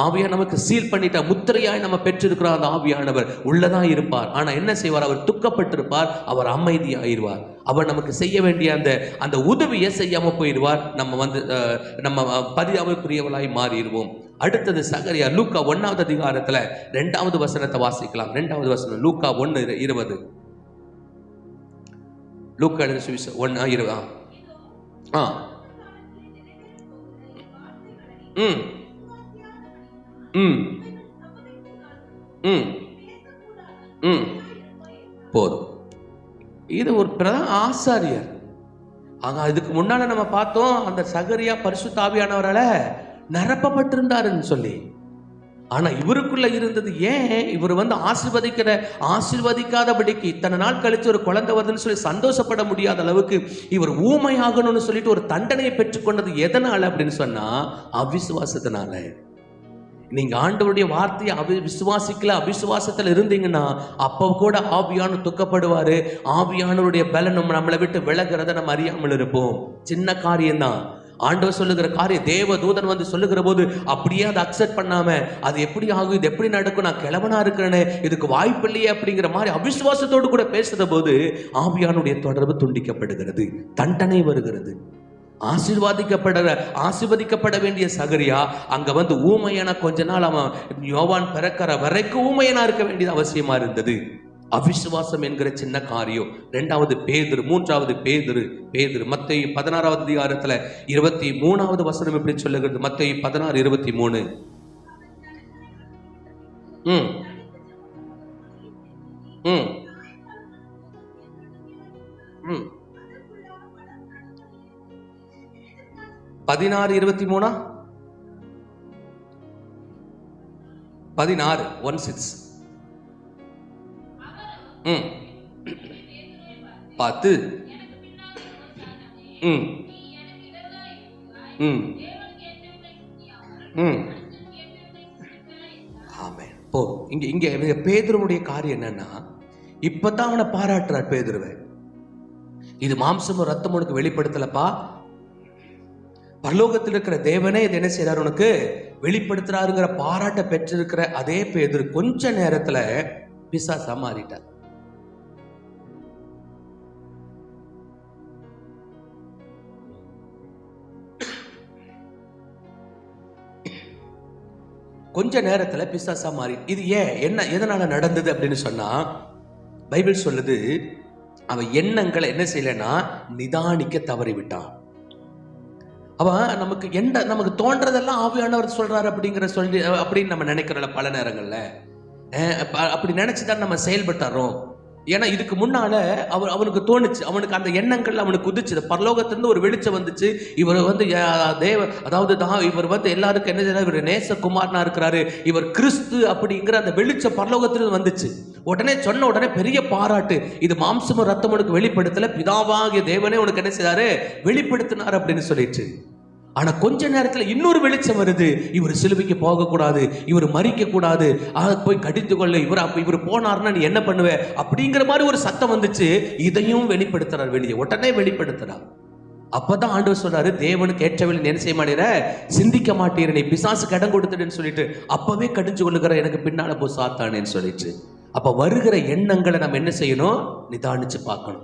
A: ஆவியானவர் நமக்கு சீல் பண்ணிட்ட முத்திரையாய் நம்ம பெற்றிருக்கிறோம். அந்த ஆவியானவர் உள்ளதான் இருப்பார். ஆனா என்ன செய்வார்? அவர் துக்கப்பட்டிருப்பார், அவர் அமைதியாயிருவார். அவர் நமக்கு செய்ய வேண்டிய அந்த உதவியை செய்யாம போயிடுவார். நம்ம பரிதாபக்குரியவளாய் மாறிடுவோம். அடுத்தது சகரியா லூக்கா 1வது அதிகாரத்துல 2வது வசனத்தை வாசிக்கலாம். 2வது வசனம் லூக்கா 1:20. லூக்கா 1:20. போதும். இது ஒரு பிரதான ஆசாரியர். இதுக்கு முன்னால நம்ம பார்த்தோம், அந்த சகரியா பரிசுத்த ஆவியானவரால நிரப்பப்பட்டிருந்தாருன்னு சொல்லி. ஆனா இவருக்குள்ள இருந்தது ஏன்? இவர் ஆசீர்வதிக்காதபடிக்கு இத்தனை நாள் கழிச்சு ஒரு குழந்தை வருதுன்னு சொல்லி சந்தோஷப்பட முடியாத அளவுக்கு இவர் ஊமையாகணும்னு சொல்லிட்டு ஒரு தண்டனையை பெற்றுக்கொண்டது எதனால அப்படின்னு சொன்னா அவிசுவாசத்தினால. நீங்க ஆண்டவருடைய வார்த்தையை அவிசுவாசத்துல இருந்தீங்கன்னா அப்ப கூட ஆவியானவர் துக்கப்படுவாரு. ஆவியானவருடைய பலன் நம்மளை விட்டு விலகிறத நம்ம அறியாமல் இருப்போம். சின்ன காரியம்தான். ஆண்டவர் சொல்லுகிற காரியம் தேவ தூதன் சொல்லுகிற போது அப்படியே அதை அக்செப்ட் பண்ணாம அது எப்படி ஆகும், இது எப்படி நடக்கும், நான் கிழவனா இருக்கிறேன்னு, இதுக்கு வாய்ப்பு இல்லையே அப்படிங்கிற மாதிரி அவிசுவாசத்தோடு கூட பேசுற போது ஆவியானுடைய தொடர்பு துண்டிக்கப்படுகிறது, தண்டனை வருகிறது. ஆசீர்வதிக்கப்பட வேண்டிய சகரியா அங்க ஊமையனா கொஞ்ச நாள் அவன் யோவான் பிறக்கிற வரைக்கும் ஊமையனா இருக்க வேண்டியது அவசியமா இருந்தது. அவிசுவாசம் என்கிற சின்ன காரியம். 2வது பேதுரு, 3வது பேதுரு மத்தேயு 16வது அதிகாரத்துல 23வது வசனம் எப்படி சொல்லுகிறது? மத்தேயு 16:23. ம் ம் ம் 16:23 16:16 பார்த்து இங்க பேதுருவுடைய காரியம் என்னன்னா, இப்பதான் அவனை பாராட்டுறார் பேதுருவை. இது மாம்சமும் ரத்தமும் உனக்கு வெளிப்படுத்தலப்பா, பரலோகத்தில் இருக்கிற தேவனே இது என்ன செய்யறாரு உனக்கு வெளிப்படுத்துறாருங்கிற பாராட்ட பெற்றிருக்கிற அதே பேதுரு கொஞ்ச நேரத்துல பிசாசா மாறிட்டார். கொஞ்ச நேரத்துல பிசாசா மாறி. இது எதனால நடந்தது அப்படின்னு சொன்னா பைபிள் சொல்லுது, அவன் எண்ணங்களை என்ன செய்யலன்னா நிதானிக்க தவறிவிட்டான். அவன் நமக்கு தோன்றதெல்லாம் ஆவியானவர் சொல்றாரு அப்படின்னு நம்ம நினைக்கிறோம் பல நேரங்கள்ல. அப்படி நினைச்சுதான் நம்ம செயல்பட்டுறோம். ஏன்னா இதுக்கு முன்னால அவனுக்கு தோணுச்சு, அவனுக்கு அந்த எண்ணங்கள் அவனுக்கு குதிச்சு பரலோகத்திலிருந்து ஒரு வெளிச்சம் வந்துச்சு. இவர் இவர் எல்லாருக்கும் என்ன செய்யறாரு, இவர் நேசகுமாரனா இருக்கிறாரு, இவர் கிறிஸ்து அப்படிங்கிற அந்த வெளிச்சம் பரலோகத்திலிருந்து வந்துச்சு. சொன்ன உடனே பெரிய பாராட்டு. இது மாம்சமும் ரத்தம் உனக்கு வெளிப்படுத்தல, பிதாவாகிய தேவனே உனக்கு என்ன செய்தாரு வெளிப்படுத்தினார் அப்படின்னு சொல்லிட்டு. ஆனா கொஞ்ச நேரத்துல இன்னொரு வெளிச்சம் வருது. இவர் சிலுவைக்கு போக கூடாது, இவர் மரிக்க கூடாது, போய் கடித்து கொள்ள, இவர் போனார்னா நீ என்ன பண்ணுவ அப்படிங்கிற மாதிரி ஒரு சத்தம் வந்துச்சு. இதையும் வெளிப்படுத்துறார், உடனே வெளிப்படுத்துறார். அப்பதான் ஆண்டவர் சொல்றாரு, தேவனுக்கு ஏற்றவழி என்ன செய்ய மாட்டேற, சிந்திக்க மாட்டேற, நீ பிசாசுக்கு இடம் கொடுத்துடுன்னு சொல்லிட்டு அப்பவே கடிஞ்சு கொள்ளுகிற எனக்கு பின்னால போ சாத்தானேன்னு சொல்லிட்டு. அப்ப வருகிற எண்ணங்களை நம்ம என்ன செய்யணும், நிதானிச்சு பார்க்கணும்.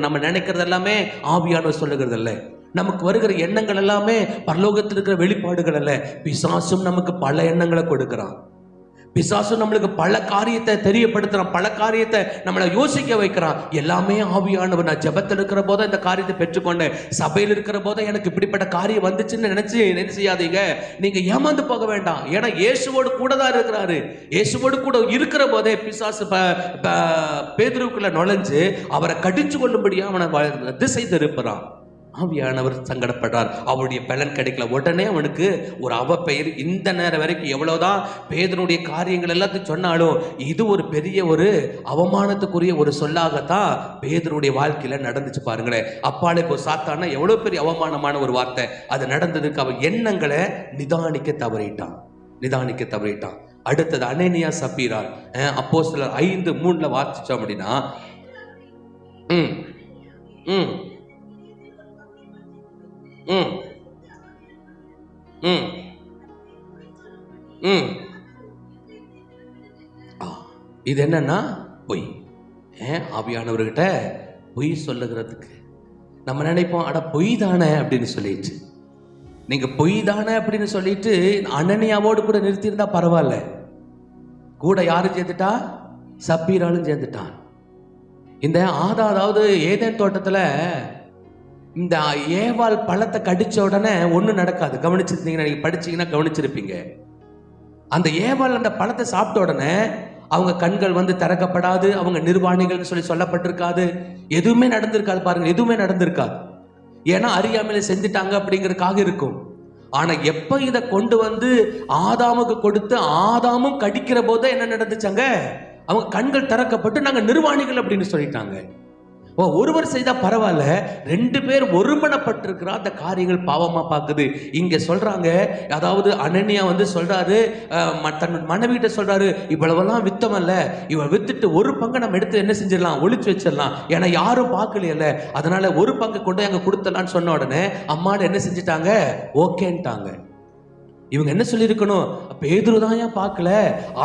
A: நம்ம நினைக்கிறது எல்லாமே ஆவியானவர் சொல்லுகிறது இல்லை. நமக்கு வருகிற எண்ணங்கள் எல்லாமே பரலோகத்தில் இருக்கிற வெளிப்பாடுகள் அல்ல. பிசாசும் நமக்கு பல எண்ணங்களை கொடுக்கிறான். பிசாசும் நம்மளுக்கு பல காரியத்தை தெரியப்படுத்துறான், பல காரியத்தை நம்மளை யோசிக்க வைக்கிறான். எல்லாமே ஆவியானவர். நான் ஜெபத்தில் இருக்கிற போது இந்த காரியத்தை பெற்றுக்கொண்டேன், சபையில் இருக்கிற போது எனக்கு இப்படிப்பட்ட காரியம் வந்துச்சுன்னு நினைச்சு என்ன செய்யாதீங்க, நீங்க ஏமாந்து போக வேண்டாம். ஏன்னா இயேசுவோடு கூட தான் இருக்கிறாரு. இயேசுவோடு கூட இருக்கிற போதே பிசாசு பேதுருவுக்குள்ள நுழைஞ்சு அவரை கடிச்சு கொள்ளும்படியா அவனை திசை திருப்புறான். ஆவியானவர் சங்கடப்படுறார். அவருடைய பலன் கிடைக்கல. உடனே அவனுக்கு ஒரு அவப்பெயர். இந்த நேரம் வரைக்கும் எவ்வளவுதான் பேதுருடைய காரியங்கள் எல்லாத்தையும் சொன்னாலும் இது ஒரு பெரிய ஒரு அவமானத்துக்குரிய ஒரு சொல்லாகத்தான் பேதுருடைய வாழ்க்கையில நடந்துச்சு. பாருங்களேன், அப்பாலே போ சாத்தானா எவ்வளவு பெரிய அவமானமான ஒரு வார்த்தை அது நடந்ததுக்கு. அவன் எண்ணங்களை நிதானிக்க தவறிட்டான். அடுத்தது அனனியா சப்பீரால். அப்போஸ்தலர் 5:3 வாசிச்சோம் அப்படின்னா, இது என்னன்னா பொய். ஆவியானவர்கிட்ட பொய் சொல்லுகிறதுக்கு நம்ம நினைப்போம், அட பொய் தானே அப்படின்னு சொல்லிட்டு, நீங்க பொய் தானே அப்படின்னு சொல்லிட்டு அனனியாவோடு கூட நிறுத்தியிருந்தா பரவாயில்ல. கூட யாரும் சேர்ந்துட்டா? சப்பீராலும் சேர்ந்துட்டான். இந்த அதாவது ஏதேன் தோட்டத்துல இந்த ஏவாள் பழத்தை கடிச்ச உடனே ஒண்ணும் நடக்காது. கவனிச்சிருந்தீங்கன்னா, நீங்க படிச்சீங்கன்னா கவனிச்சிருப்பீங்க. அந்த ஏவாள் அந்த பழத்தை சாப்பிட்ட உடனே அவங்க கண்கள் திறக்கப்படாது, அவங்க நிர்வாணிகள் சொல்லப்பட்டிருக்காது, எதுவுமே நடந்திருக்காது. பாருங்க, எதுவுமே நடந்திருக்காது. ஏன்னா அறியாமையில செஞ்சுட்டாங்க அப்படிங்கிறதுக்காக இருக்கும். ஆனா எப்ப இதை கொண்டு ஆதாமுக்கு கொடுத்து ஆதாமும் கடிக்கிற போது என்ன நடந்துச்சாங்க? அவங்க கண்கள் திறக்கப்பட்டு நாங்க நிர்வாணிகள் அப்படின்னு சொல்லிட்டாங்க. ஒருவர் செய்தா பரவாயில்ல, 2 பேர் ஒருமனப்பட்டிருக்கிற அந்த காரியங்கள் பாவமா பார்க்குது. இங்க சொல்றாங்க, அதாவது அனனியா சொல்றாரு, தன் மனைவிட்ட சொல்றாரு, இவ்வளவெல்லாம் வித்தமல்ல, இவ வித்துட்டு ஒரு பங்கு நம்ம எடுத்து என்ன செஞ்சிடலாம், ஒளிச்சு வச்சிடலாம், ஏன்னா யாரும் பார்க்கலையல்ல, அதனால ஒரு பங்கு கொண்டு அங்க கொடுத்தலான்னு சொன்ன உடனே அம்மாட என்ன செஞ்சிட்டாங்க, ஓகேன்ட்டாங்க. இவங்க என்ன சொல்லியிருக்கணும், பேதுரு தான் ஏன் பார்க்கல,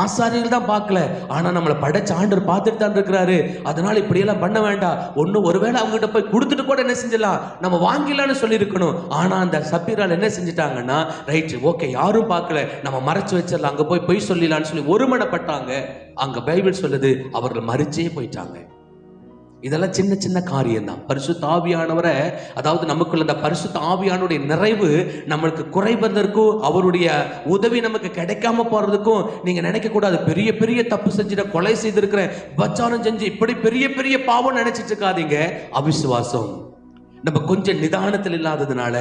A: ஆசாரியர்கள் தான் பார்க்கல, ஆனா நம்மளை படைச்ச ஆண்டவர் பார்த்துட்டு தான் இருக்கிறாரு, அதனால இப்படியெல்லாம் பண்ண வேண்டாம், ஒருவேளை அவங்ககிட்ட போய் கொடுத்துட்டு கூட என்ன செஞ்சிடலாம், நம்ம வாங்கிடலான்னு சொல்லியிருக்கணும். ஆனா அந்த சப்பீரால் என்ன செஞ்சிட்டாங்கன்னா, ரைட் ஓகே யாரும் பார்க்கல, நம்ம மறைச்சு வச்சிடலாம், அங்க போய் பொய் சொல்லிடலான்னு சொல்லி ஒருமனப்பட்டாங்க. அங்க பைபிள் சொல்லுது, அவர்கள் மறிச்சே போயிட்டாங்க. இதெல்லாம் சின்ன சின்ன காரியம் தான். பரிசுத்த ஆவியானவரை, அதாவது நமக்குள்ள அந்த பரிசுத்த ஆவியானுடைய நிறைவு நம்மளுக்கு குறைவதற்கும் அவருடைய உதவி நமக்கு கிடைக்காம போறதுக்கும் நீங்க நினைக்க கூடாது. பெரிய பெரிய தப்பு செஞ்சுட்ட, கொலை செய்திருக்கிறேன், பச்சாரம் செஞ்சு இப்படி பெரிய பெரிய பாவம் நினைச்சிட்டு இருக்காதீங்க. அவிசுவாசம் நம்ம கொஞ்சம் நிதானத்தில் இல்லாததுனால,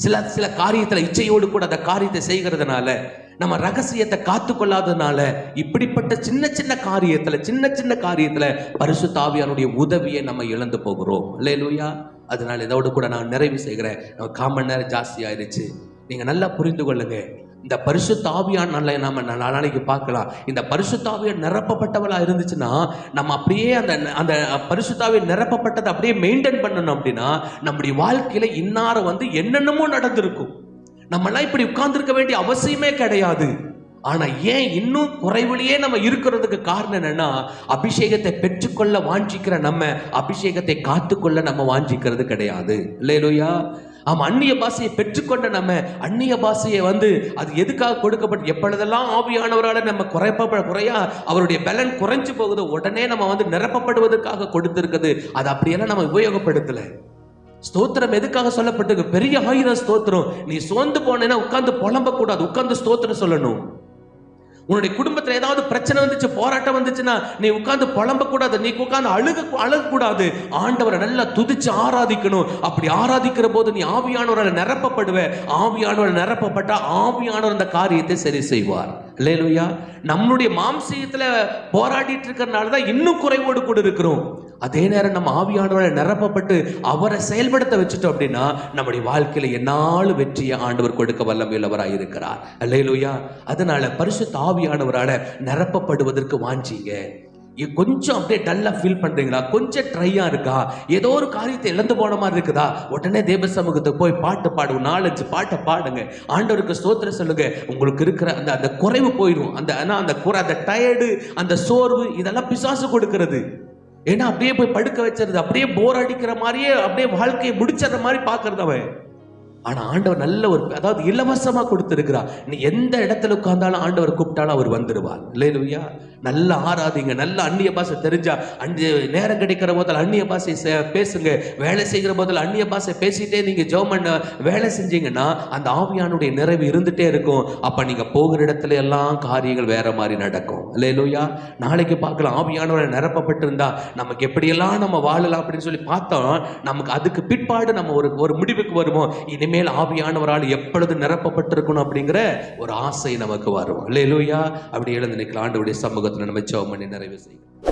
A: சில காரியத்துல இச்சையோடு கூட அந்த காரியத்தை செய்கிறதுனால, நம்ம ரகசியத்தை காத்து கொள்ளாததுனால, இப்படிப்பட்ட சின்ன சின்ன காரியத்துல பரிசுத்த ஆவியானுடைய உதவியை நம்ம இழந்து போகிறோம். அல்லேலூயா. அதனால இதோடு கூட நான் நிறைவு செய்கிறேன். நம்ம 1/4 மணி நேரம் ஜாஸ்தி ஆயிடுச்சு. நீங்க நல்லா புரிந்து கொள்ளுங்க, இந்த பரிசுத்த ஆவியான் நம்ம நாளைக்கு பார்க்கலாம். இந்த பரிசுத்த ஆவியான் நிரப்பப்பட்டவளா இருந்துச்சுன்னா, நம்ம அப்படியே அந்த பரிசுத்த ஆவியான் நிரப்பப்பட்டதை அப்படியே மெயின்டைன் பண்ணணும். அப்படின்னா நம்முடைய வாழ்க்கையில இன்னார என்னென்னமோ நடந்திருக்கும். நம்மளாம் இப்படி உட்கார்ந்துருக்க வேண்டிய அவசியமே கிடையாது. ஆனா ஏன் இன்னும் குறைவிலேயே நம்ம இருக்கிறதுக்கு காரணம் என்னன்னா, அபிஷேகத்தை பெற்றுக்கொள்ள வாஞ்சிக்கிற நம்ம அபிஷேகத்தை காத்துக்கொள்ள நம்ம வாஞ்சிக்கிறது கிடையாது. இல்லையா? அந்நிய பாஷையை பெற்றுக்கொண்ட நம்ம அந்நிய பாஷையை அது எதுக்காக கொடுக்கப்பட்டு, எப்பொழுதெல்லாம் ஆவியானவரால் நம்ம குறையா அவருடைய பலன் குறைஞ்சு போகுது, உடனே நம்ம நிரப்பப்படுவதற்காக கொடுத்திருக்குது. அது அப்படியெல்லாம் நம்ம உபயோகப்படுத்தல. ஸ்தோத்திரம் எதுக்காக சொல்லப்பட்டிருக்கு? பெரிய 1000 ஸ்தோத்திரம். நீ சோர்ந்து போனேன்னா உட்கார்ந்து புலம்ப கூடாது, உட்கார்ந்து ஸ்தோத்திரம் சொல்லணும். உன்னுடைய குடும்பத்துல ஏதாவது பிரச்சனை வந்துச்சு, போராட்டம் வந்துச்சுன்னா நீ உட்கார்ந்து புலம்ப கூடாது, நீ உட்கார்ந்து அழுக கூடாது. ஆண்டவரை நல்லா துதிச்சு ஆராதிக்கணும். அப்படி ஆராதிக்கிற போது நீ ஆவியானவரை நிரப்பப்படுவ. ஆவியானவரை நிரப்பப்பட்டா ஆவியானவர் அந்த காரியத்தை சரி செய்வார். அல்லேலூயா. நம்மளுடைய மாம்சீகத்துல போராடிட்டு இருக்கிறதுனாலதான் இன்னும் குறைவோடு கூட இருக்கிறோம். அதே நேரம் நம்ம ஆவியானவரை நிரப்பப்பட்டு அவரை செயல்படுத்த வச்சுட்டோம் அப்படின்னா நம்முடைய வாழ்க்கையில என்னாலும் வெற்றியை ஆண்டவர் கொடுக்க வல்லமையுள்ளவராய் இருக்கிறார். அல்லேலூயா. அதனால பரிசுத்த ஆவியானவரால நிரப்பப்படுவதற்கு வாஞ்சிங்க. கொஞ்சம் அப்படியே டல்லா ஃபீல் பண்றீங்களா, கொஞ்சம் ட்ரையா இருக்கா, ஏதோ ஒரு காரியத்தை இழந்து போன மாதிரி இருக்குதா, உடனே தேவ சமூகத்துக்கு போய் பாட்டு பாடுங்க, 4-5 பாட்டை பாடுங்க, ஆண்டவருக்கு ஸ்தோத்திரம் சொல்லுங்க. உங்களுக்கு இருக்கிற அந்த குறைவு போயிடும். அந்த டயர்டு, அந்த சோர்வு, இதெல்லாம் பிசாசு கொடுக்கிறது. ஏன்னா அப்படியே போய் படுக்க வச்சிருது, அப்படியே போர் அடிக்கிற மாதிரியே அப்படியே வாழ்க்கையை முடிச்சற மாதிரி பாக்குறது அவன். ஆனா ஆண்டவர் நல்ல ஒரு, அதாவது இலவசமா கொடுத்திருக்கிறார். நீ எந்த இடத்துல உட்கார்ந்தாலும் ஆண்டவர் கூப்பிட்டாலும் அவர் வந்துடுவார். அல்லேலூயா. நல்ல ஆராதிங்க, நல்ல அந்நிய பாஷை தெரிஞ்சா நேரம் கிடைக்கிற போதில் அந்நிய பாஷை பேசுங்க. வேலை செய்கிற போதில் அந்நிய பாஷை பேசிட்டே நீங்க ஜெபம் பண்ண வேலை செஞ்சீங்கன்னா அந்த ஆவியானுடைய நிறைவு இருந்துட்டே இருக்கும். அப்ப நீங்க போகிற இடத்துல எல்லாம் காரியங்கள் வேற மாதிரி நடக்கும். அல்லேலூயா. நாளைக்கு பார்க்கலாம், ஆவியானவரை நிரப்பப்பட்டிருந்தா நமக்கு எப்படியெல்லாம் நம்ம வாழலாம் அப்படின்னு சொல்லி பார்த்தோம். நமக்கு அதுக்கு பிற்பாடு நம்ம ஒரு முடிவுக்கு வருவோம், இனிமேல் ஆவியானவரால் எப்பொழுது நிரப்பப்பட்டிருக்கணும் அப்படிங்கிற ஒரு ஆசை நமக்கு வரும். அல்லேலூயா. அப்படி எழுந்து நிற்கலாம். ஆண்டவருடைய சமூகத்தில் நம்ம ஜெபம் பண்ணி நிறைவு செய்யலாம்.